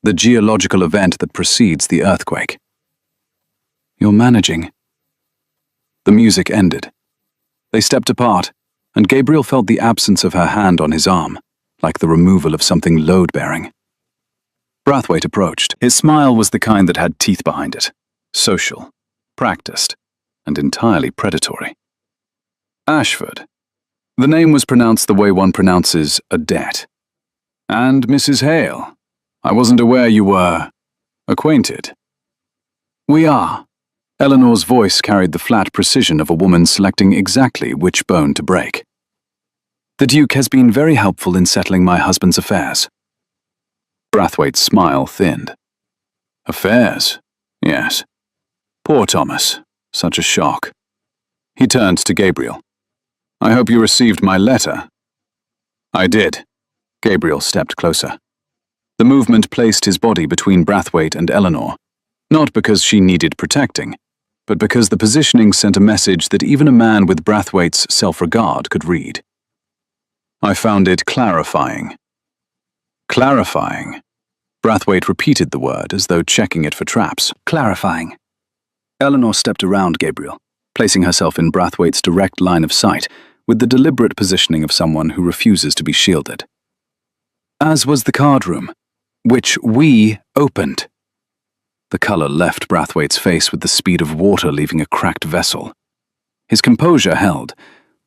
the geological event that precedes the earthquake. "You're managing." The music ended. They stepped apart, and Gabriel felt the absence of her hand on his arm, like the removal of something load-bearing. Brathwaite approached. His smile was the kind that had teeth behind it, social, practiced, and entirely predatory. "Ashford." The name was pronounced the way one pronounces a debt. "And Mrs. Hale. I wasn't aware you were acquainted." "We are." Eleanor's voice carried the flat precision of a woman selecting exactly which bone to break. "The Duke has been very helpful in settling my husband's affairs." Brathwaite's smile thinned. "Affairs? Yes. Poor Thomas. Such a shock." He turned to Gabriel. "I hope you received my letter." "I did." Gabriel stepped closer. The movement placed his body between Brathwaite and Eleanor, not because she needed protecting, but because the positioning sent a message that even a man with Brathwaite's self-regard could read. "I found it clarifying." "Clarifying." Brathwaite repeated the word as though checking it for traps. "Clarifying." Eleanor stepped around Gabriel, placing herself in Brathwaite's direct line of sight with the deliberate positioning of someone who refuses to be shielded. "As was the card room, which we opened." The color left Brathwaite's face with the speed of water leaving a cracked vessel. His composure held.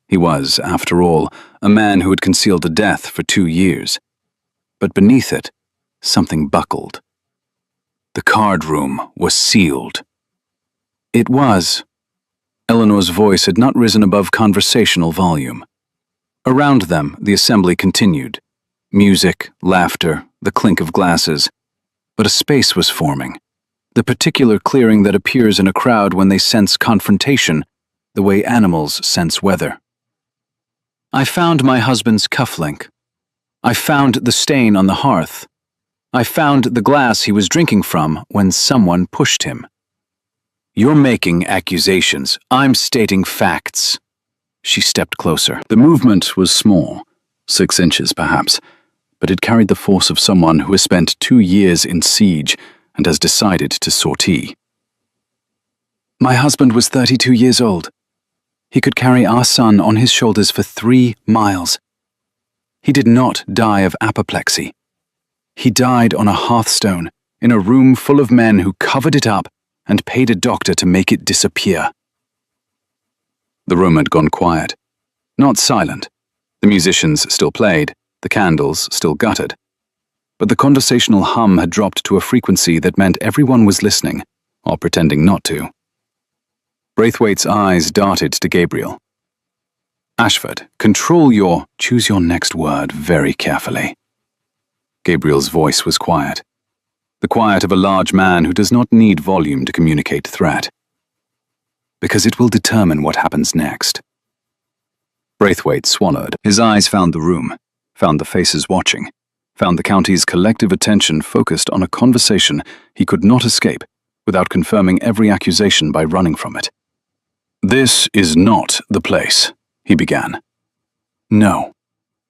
He was, after all, a man who had concealed a death for 2 years. But beneath it, something buckled. The card room was sealed. It was. Eleanor's voice had not risen above conversational volume. Around them, the assembly continued. Music, laughter, the clink of glasses. But a space was forming. The particular clearing that appears in a crowd when they sense confrontation, the way animals sense weather. "I found my husband's cufflink. I found the stain on the hearth. I found the glass he was drinking from when someone pushed him." "You're making accusations. I'm stating facts." She stepped closer. The movement was small, 6 inches perhaps, but it carried the force of someone who has spent 2 years in siege and has decided to sortie. "My husband was 32 years old. He could carry our son on his shoulders for 3 miles. He did not die of apoplexy. He died on a hearthstone in a room full of men who covered it up and paid a doctor to make it disappear." The room had gone quiet. Not silent. The musicians still played, the candles still guttered. But the conversational hum had dropped to a frequency that meant everyone was listening, or pretending not to. Braithwaite's eyes darted to Gabriel. "Ashford, choose your next word very carefully." Gabriel's voice was quiet. The quiet of a large man who does not need volume to communicate threat. "Because it will determine what happens next." Braithwaite swallowed. His eyes found the room, found the faces watching, found the county's collective attention focused on a conversation he could not escape without confirming every accusation by running from it. "This is not the place," he began. "No."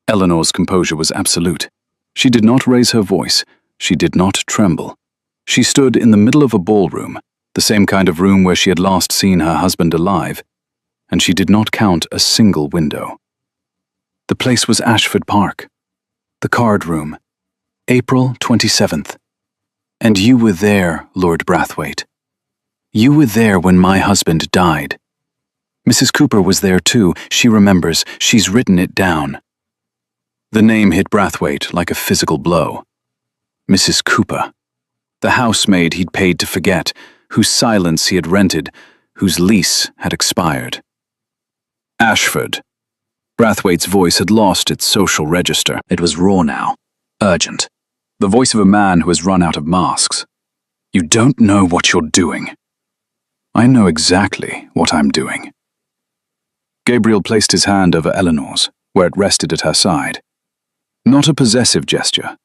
Eleanor's composure was absolute. She did not raise her voice. She did not tremble. She stood in the middle of a ballroom, the same kind of room where she had last seen her husband alive, and she did not count a single window. The place was Ashford Park. The card room. April 27th. And you were there, Lord Brathwaite. You were there when my husband died. Mrs. Cooper was there too. She remembers. She's written it down. The name hit Brathwaite like a physical blow. Mrs. Cooper. The housemaid he'd paid to forget, whose silence he had rented, whose lease had expired. Ashford. Brathwaite's voice had lost its social register. It was raw now, urgent. The voice of a man who has run out of masks. You don't know what you're doing. I know exactly what I'm doing. Gabriel placed his hand over Eleanor's, where it rested at her side. Not a possessive gesture,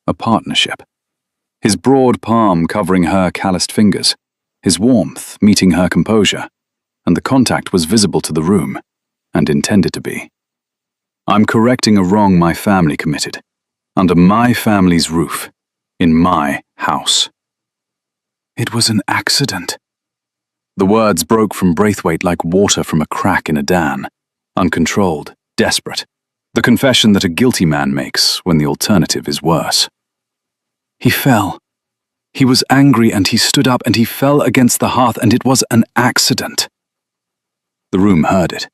a partnership. His broad palm covering her calloused fingers, his warmth meeting her composure, and the contact was visible to the room, and intended to be. I'm correcting a wrong my family committed, under my family's roof, in my house. It was an accident. The words broke from Braithwaite like water from a crack in a dam, uncontrolled, desperate, the confession that a guilty man makes when the alternative is worse. He fell. He was angry and he stood up and he fell against the hearth, and it was an accident. The room heard it.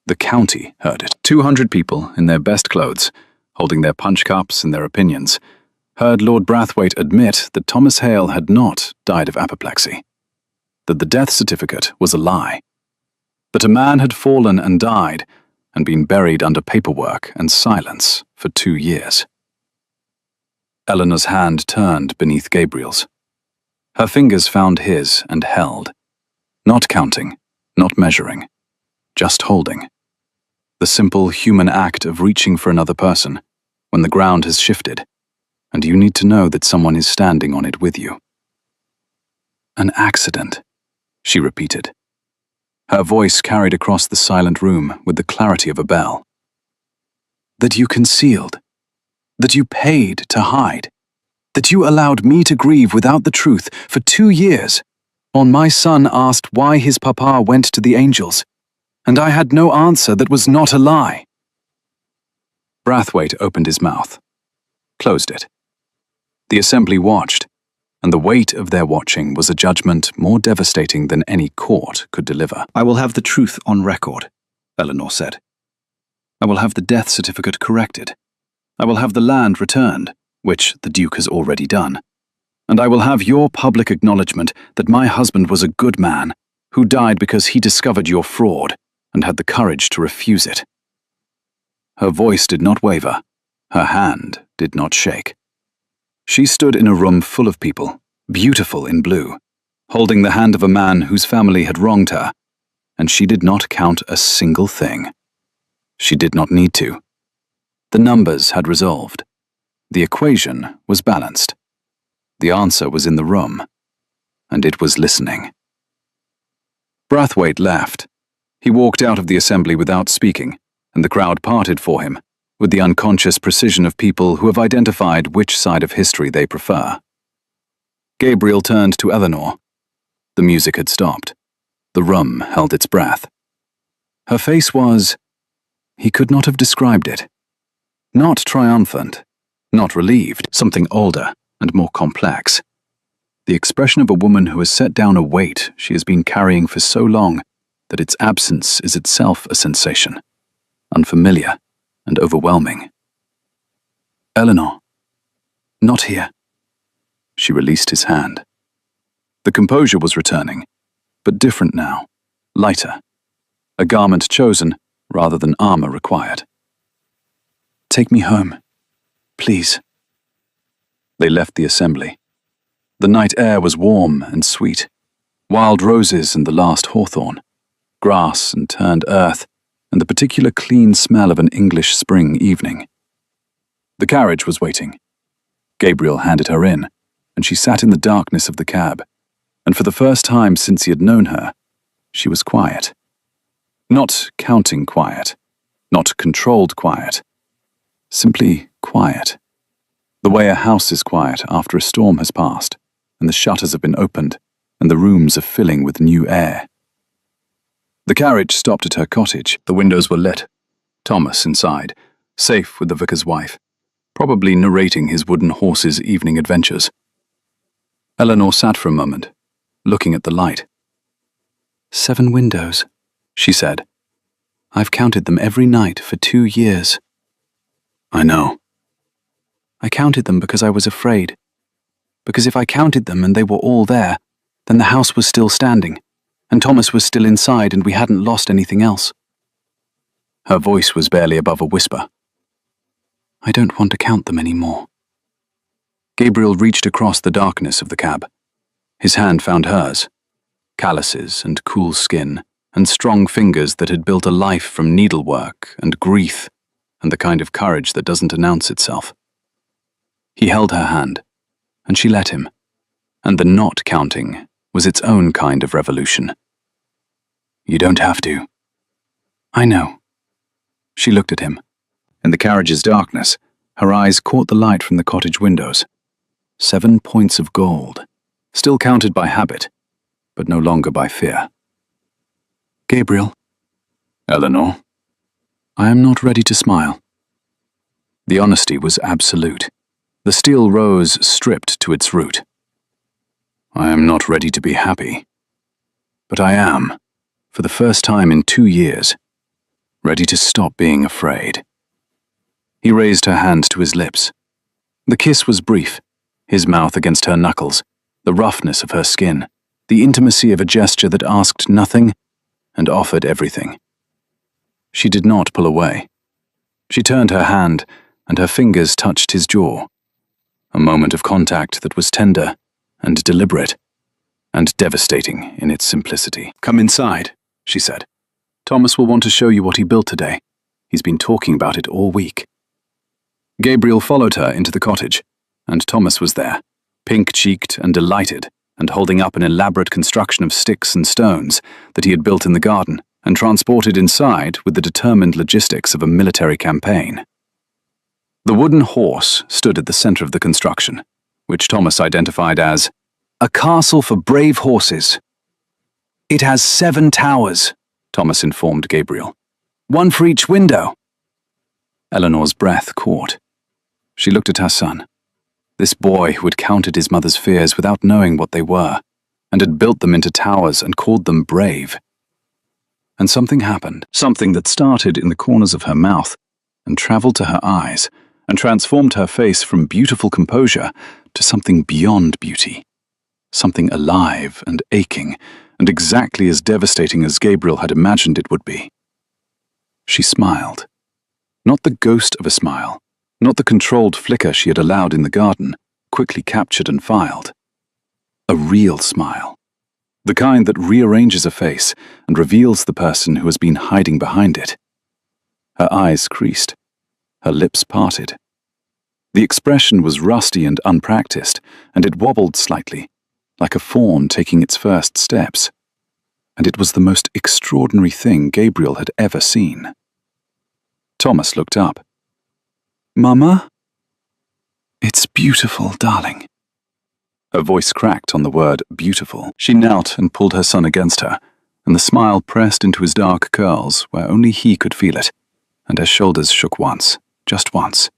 The county heard it. 200 people in their best clothes, holding their punch cups and their opinions, heard Lord Brathwaite admit that Thomas Hale had not died of apoplexy, that the death certificate was a lie, that a man had fallen and died and been buried under paperwork and silence for 2 years. Eleanor's hand turned beneath Gabriel's. Her fingers found his and held, not counting, not measuring, just holding. The simple human act of reaching for another person when the ground has shifted, and you need to know that someone is standing on it with you. An accident, she repeated. Her voice carried across the silent room with the clarity of a bell. That you concealed, that you paid to hide, that you allowed me to grieve without the truth for 2 years, while my son asked why his papa went to the angels, and I had no answer that was not a lie. Brathwaite opened his mouth, closed it. The assembly watched, and the weight of their watching was a judgment more devastating than any court could deliver. I will have the truth on record, Eleanor said. I will have the death certificate corrected. I will have the land returned, which the Duke has already done. And I will have your public acknowledgement that my husband was a good man, who died because he discovered your fraud and had the courage to refuse it. Her voice did not waver. Her hand did not shake. She stood in a room full of people, beautiful in blue, holding the hand of a man whose family had wronged her, and she did not count a single thing. She did not need to. The numbers had resolved. The equation was balanced. The answer was in the room, and it was listening. Brathwaite left. He walked out of the assembly without speaking, and the crowd parted for him, with the unconscious precision of people who have identified which side of history they prefer. Gabriel turned to Eleanor. The music had stopped. The room held its breath. Her face was... he could not have described it. Not triumphant, not relieved, something older and more complex. The expression of a woman who has set down a weight she has been carrying for so long that its absence is itself a sensation, unfamiliar and overwhelming. Eleanor. Not here. She released his hand. The composure was returning, but different now, lighter. A garment chosen rather than armor required. Take me home, please. They left the assembly. The night air was warm and sweet. Wild roses and the last hawthorn, grass and turned earth, and the particular clean smell of an English spring evening. The carriage was waiting. Gabriel handed her in, and she sat in the darkness of the cab, and for the first time since he had known her, she was quiet. Not counting quiet, not controlled quiet, simply quiet. The way a house is quiet after a storm has passed, and the shutters have been opened, and the rooms are filling with new air. The carriage stopped at her cottage. The windows were lit. Thomas inside, safe with the vicar's wife, probably narrating his wooden horse's evening adventures. Eleanor sat for a moment, looking at the light. 7 windows, she said. I've counted them every night for 2 years. I know. I counted them because I was afraid. Because if I counted them and they were all there, then the house was still standing, and Thomas was still inside and we hadn't lost anything else. Her voice was barely above a whisper. I don't want to count them anymore. Gabriel reached across the darkness of the cab. His hand found hers. Calluses and cool skin, and strong fingers that had built a life from needlework and grief and the kind of courage that doesn't announce itself. He held her hand, and she let him, and the not counting was its own kind of revolution. You don't have to. I know. She looked at him. In the carriage's darkness, her eyes caught the light from the cottage windows. 7 points of gold, still counted by habit, but no longer by fear. Gabriel. Eleanor. I am not ready to smile. The honesty was absolute. The steel rose stripped to its root. I am not ready to be happy. But I am, for the first time in 2 years, ready to stop being afraid. He raised her hand to his lips. The kiss was brief, his mouth against her knuckles, the roughness of her skin, the intimacy of a gesture that asked nothing and offered everything. She did not pull away. She turned her hand, and her fingers touched his jaw. A moment of contact that was tender and deliberate and devastating in its simplicity. Come inside, she said. Thomas will want to show you what he built today. He's been talking about it all week. Gabriel followed her into the cottage, and Thomas was there, pink-cheeked and delighted, and holding up an elaborate construction of sticks and stones that he had built in the garden and transported inside with the determined logistics of a military campaign. The wooden horse stood at the center of the construction, which Thomas identified as a castle for brave horses. It has 7 towers, Thomas informed Gabriel. 1 for each window. Eleanor's breath caught. She looked at her son. This boy who had counted his mother's fears without knowing what they were, and had built them into towers and called them brave. And something happened, something that started in the corners of her mouth and traveled to her eyes and transformed her face from beautiful composure to something beyond beauty, something alive and aching and exactly as devastating as Gabriel had imagined it would be. She smiled. Not the ghost of a smile, not the controlled flicker she had allowed in the garden, quickly captured and filed. A real smile. The kind that rearranges a face and reveals the person who has been hiding behind it. Her eyes creased. Her lips parted. The expression was rusty and unpracticed, and it wobbled slightly, like a fawn taking its first steps. And it was the most extraordinary thing Gabriel had ever seen. Thomas looked up. Mama? It's beautiful, darling. Her voice cracked on the word beautiful. She knelt and pulled her son against her, and the smile pressed into his dark curls where only he could feel it, and her shoulders shook once, just once,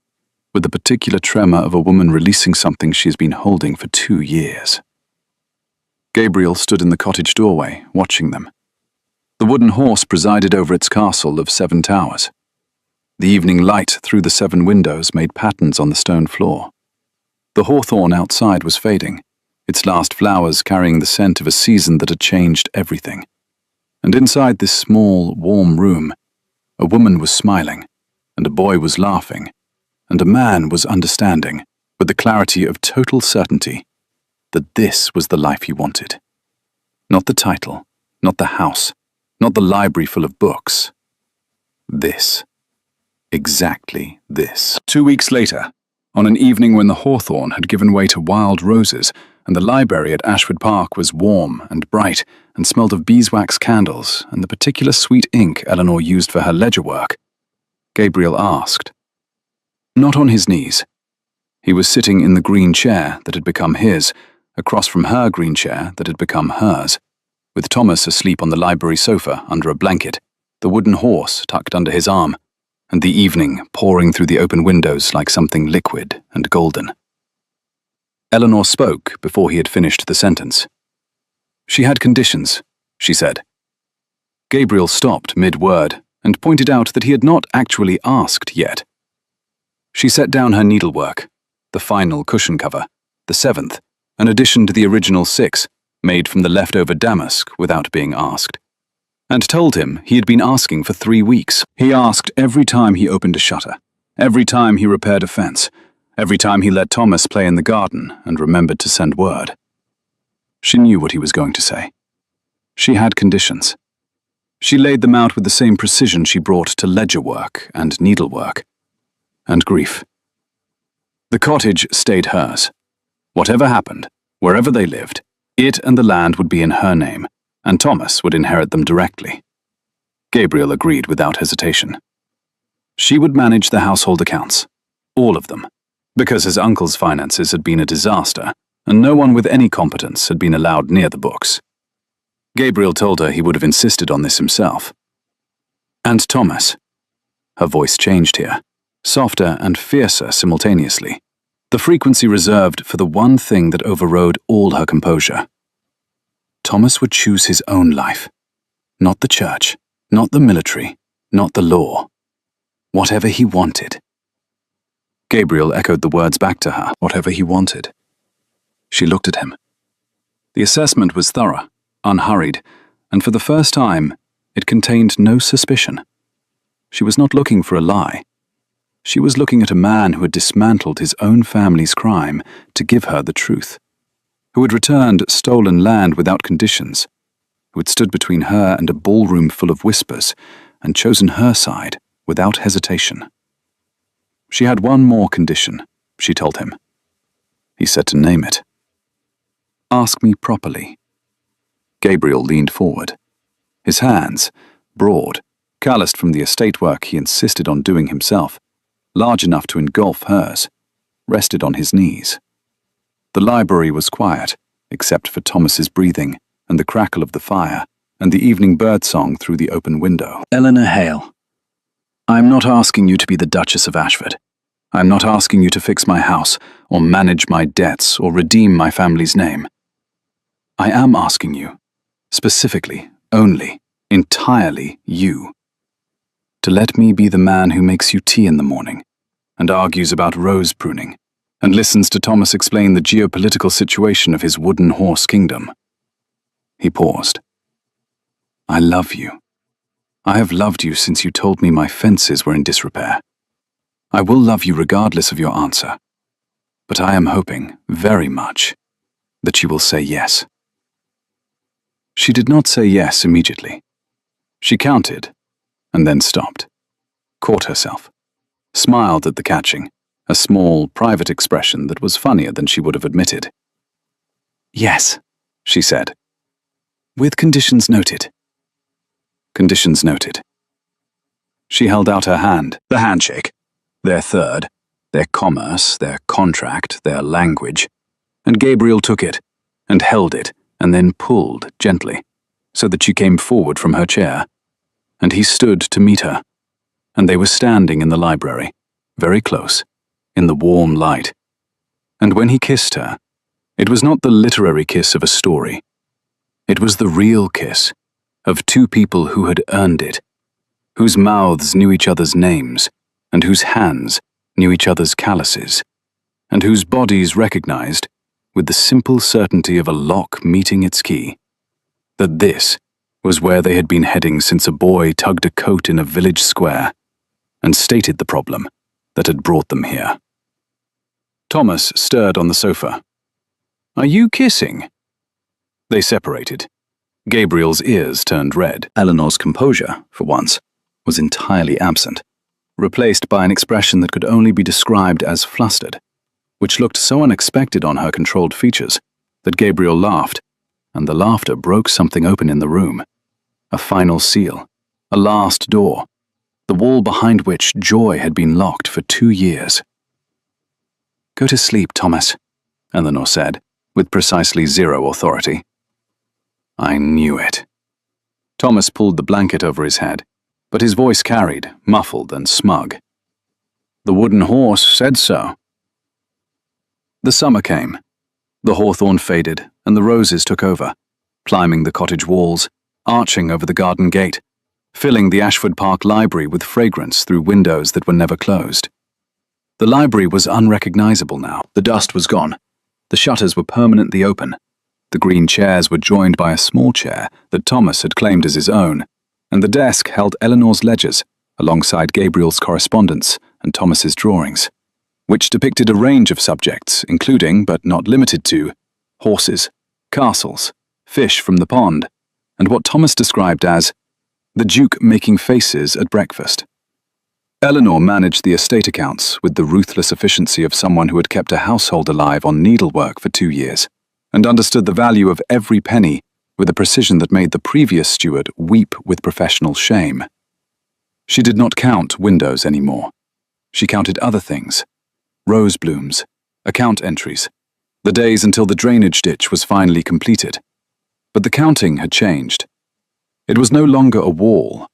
with the particular tremor of a woman releasing something she has been holding for 2 years. Gabriel stood in the cottage doorway, watching them. The wooden horse presided over its castle of 7 towers. The evening light through the 7 windows made patterns on the stone floor. The hawthorn outside was fading, its last flowers carrying the scent of a season that had changed everything. And inside this small, warm room, a woman was smiling, and a boy was laughing, and a man was understanding, with the clarity of total certainty, that this was the life he wanted. Not the title, not the house, not the library full of books. This. Exactly this. 2 weeks later, on an evening when the hawthorn had given way to wild roses and the library at Ashford Park was warm and bright and smelled of beeswax candles and the particular sweet ink Eleanor used for her ledger work, Gabriel asked. Not on his knees. He was sitting in the green chair that had become his, across from her green chair that had become hers, with Thomas asleep on the library sofa under a blanket, the wooden horse tucked under his arm, and the evening pouring through the open windows like something liquid and golden. Eleanor spoke before he had finished the sentence. She had conditions, she said. Gabriel stopped mid-word and pointed out that he had not actually asked yet. She set down her needlework, the final cushion cover, the 7th, an addition to the original 6, made from the leftover damask without being asked. and told him he had been asking for 3 weeks. He asked every time he opened a shutter, every time he repaired a fence, every time he let Thomas play in the garden and remembered to send word. She knew what he was going to say. She had conditions. She laid them out with the same precision she brought to ledger work and needlework and grief. The cottage stayed hers. Whatever happened, wherever they lived, it and the land would be in her name, and Thomas would inherit them directly. Gabriel agreed without hesitation. She would manage the household accounts, all of them, because his uncle's finances had been a disaster, and no one with any competence had been allowed near the books. Gabriel told her he would have insisted on this himself. And Thomas. Her voice changed here, softer and fiercer simultaneously, the frequency reserved for the one thing that overrode all her composure. Thomas would choose his own life, not the church, not the military, not the law. Whatever he wanted. Gabriel echoed the words back to her, whatever he wanted. She looked at him. The assessment was thorough, unhurried, and for the first time, it contained no suspicion. She was not looking for a lie. She was looking at a man who had dismantled his own family's crime to give her the truth, who had returned stolen land without conditions, who had stood between her and a ballroom full of whispers and chosen her side without hesitation. She had one more condition, she told him. He said to name it. Ask me properly. Gabriel leaned forward. His hands, broad, calloused from the estate work he insisted on doing himself, large enough to engulf hers, rested on his knees. The library was quiet, except for Thomas's breathing and the crackle of the fire and the evening birdsong through the open window. Eleanor Hale, I'm not asking you to be the Duchess of Ashford. I'm not asking you to fix my house, or manage my debts, or redeem my family's name. I am asking you, specifically, only, entirely you, to let me be the man who makes you tea in the morning, and argues about rose pruning, and listens to Thomas explain the geopolitical situation of his wooden horse kingdom. He paused. I love you. I have loved you since you told me my fences were in disrepair. I will love you regardless of your answer, but I am hoping, very much, that you will say yes. She did not say yes immediately. She counted, and then stopped, caught herself, smiled at the catching, a small, private expression that was funnier than she would have admitted. Yes, she said. With conditions noted. Conditions noted. She held out her hand, the handshake, their third, their commerce, their contract, their language, and Gabriel took it, and held it, and then pulled gently, so that she came forward from her chair, and he stood to meet her, and they were standing in the library, very close, in the warm light. And when he kissed her, it was not the literary kiss of a story. It was the real kiss of two people who had earned it, whose mouths knew each other's names, and whose hands knew each other's calluses, and whose bodies recognized, with the simple certainty of a lock meeting its key, that this was where they had been heading since a boy tugged a coat in a village square and stated the problem that had brought them here. Thomas stirred on the sofa. Are you kissing? They separated. Gabriel's ears turned red. Eleanor's composure, for once, was entirely absent, replaced by an expression that could only be described as flustered, which looked so unexpected on her controlled features that Gabriel laughed, and the laughter broke something open in the room. A final seal, a last door, the wall behind which joy had been locked for 2 years. Go to sleep, Thomas, Eleanor said, with precisely zero authority. I knew it. Thomas pulled the blanket over his head, but his voice carried, muffled and smug. The wooden horse said so. The summer came. The hawthorn faded, and the roses took over, climbing the cottage walls, arching over the garden gate, filling the Ashford Park library with fragrance through windows that were never closed. The library was unrecognizable now. The dust was gone. The shutters were permanently open. The green chairs were joined by a small chair that Thomas had claimed as his own, and the desk held Eleanor's ledgers, alongside Gabriel's correspondence and Thomas's drawings, which depicted a range of subjects, including, but not limited to, horses, castles, fish from the pond, and what Thomas described as the Duke making faces at breakfast. Eleanor managed the estate accounts with the ruthless efficiency of someone who had kept a household alive on needlework for 2 years, and understood the value of every penny with a precision that made the previous steward weep with professional shame. She did not count windows anymore. She counted other things: rose blooms, account entries, the days until the drainage ditch was finally completed. But the counting had changed. It was no longer a wall.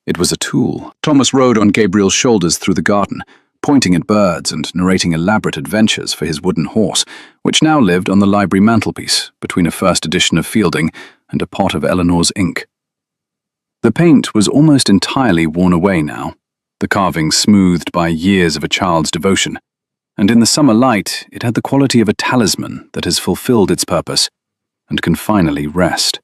It was a tool. Thomas rode on Gabriel's shoulders through the garden, pointing at birds and narrating elaborate adventures for his wooden horse, which now lived on the library mantelpiece between a first edition of Fielding and a pot of Eleanor's ink. The paint was almost entirely worn away now, the carving smoothed by years of a child's devotion, and in the summer light it had the quality of a talisman that has fulfilled its purpose and can finally rest.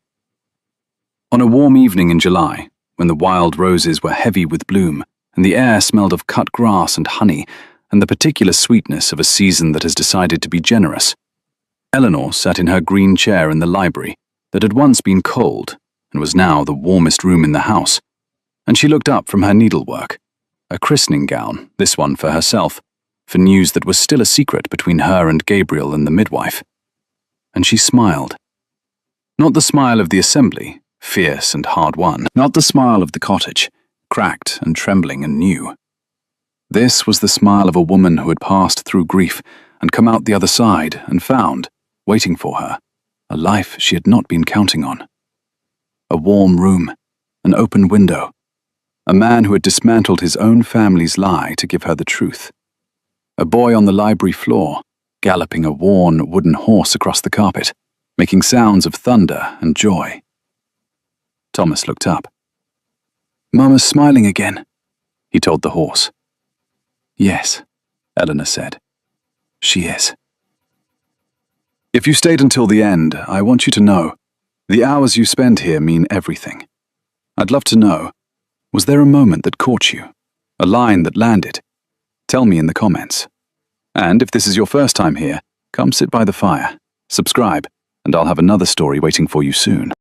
On a warm evening in July, when the wild roses were heavy with bloom, and the air smelled of cut grass and honey, and the particular sweetness of a season that has decided to be generous, Eleanor sat in her green chair in the library that had once been cold and was now the warmest room in the house, and she looked up from her needlework, a christening gown, this one for herself, for news that was still a secret between her and Gabriel and the midwife. And she smiled. Not the smile of the assembly, fierce and hard-won, not the smile of the cottage, cracked and trembling and new. This was the smile of a woman who had passed through grief and come out the other side and found, waiting for her, a life she had not been counting on. A warm room, an open window, a man who had dismantled his own family's lie to give her the truth. A boy on the library floor, galloping a worn wooden horse across the carpet, making sounds of thunder and joy. Thomas looked up. "Mama's smiling again," he told the horse. "Yes," Eleanor said. "She is." "If you stayed until the end, I want you to know, the hours you spend here mean everything. I'd love to know, was there a moment that caught you? A line that landed? Tell me in the comments. And if this is your first time here, come sit by the fire, subscribe, and I'll have another story waiting for you soon."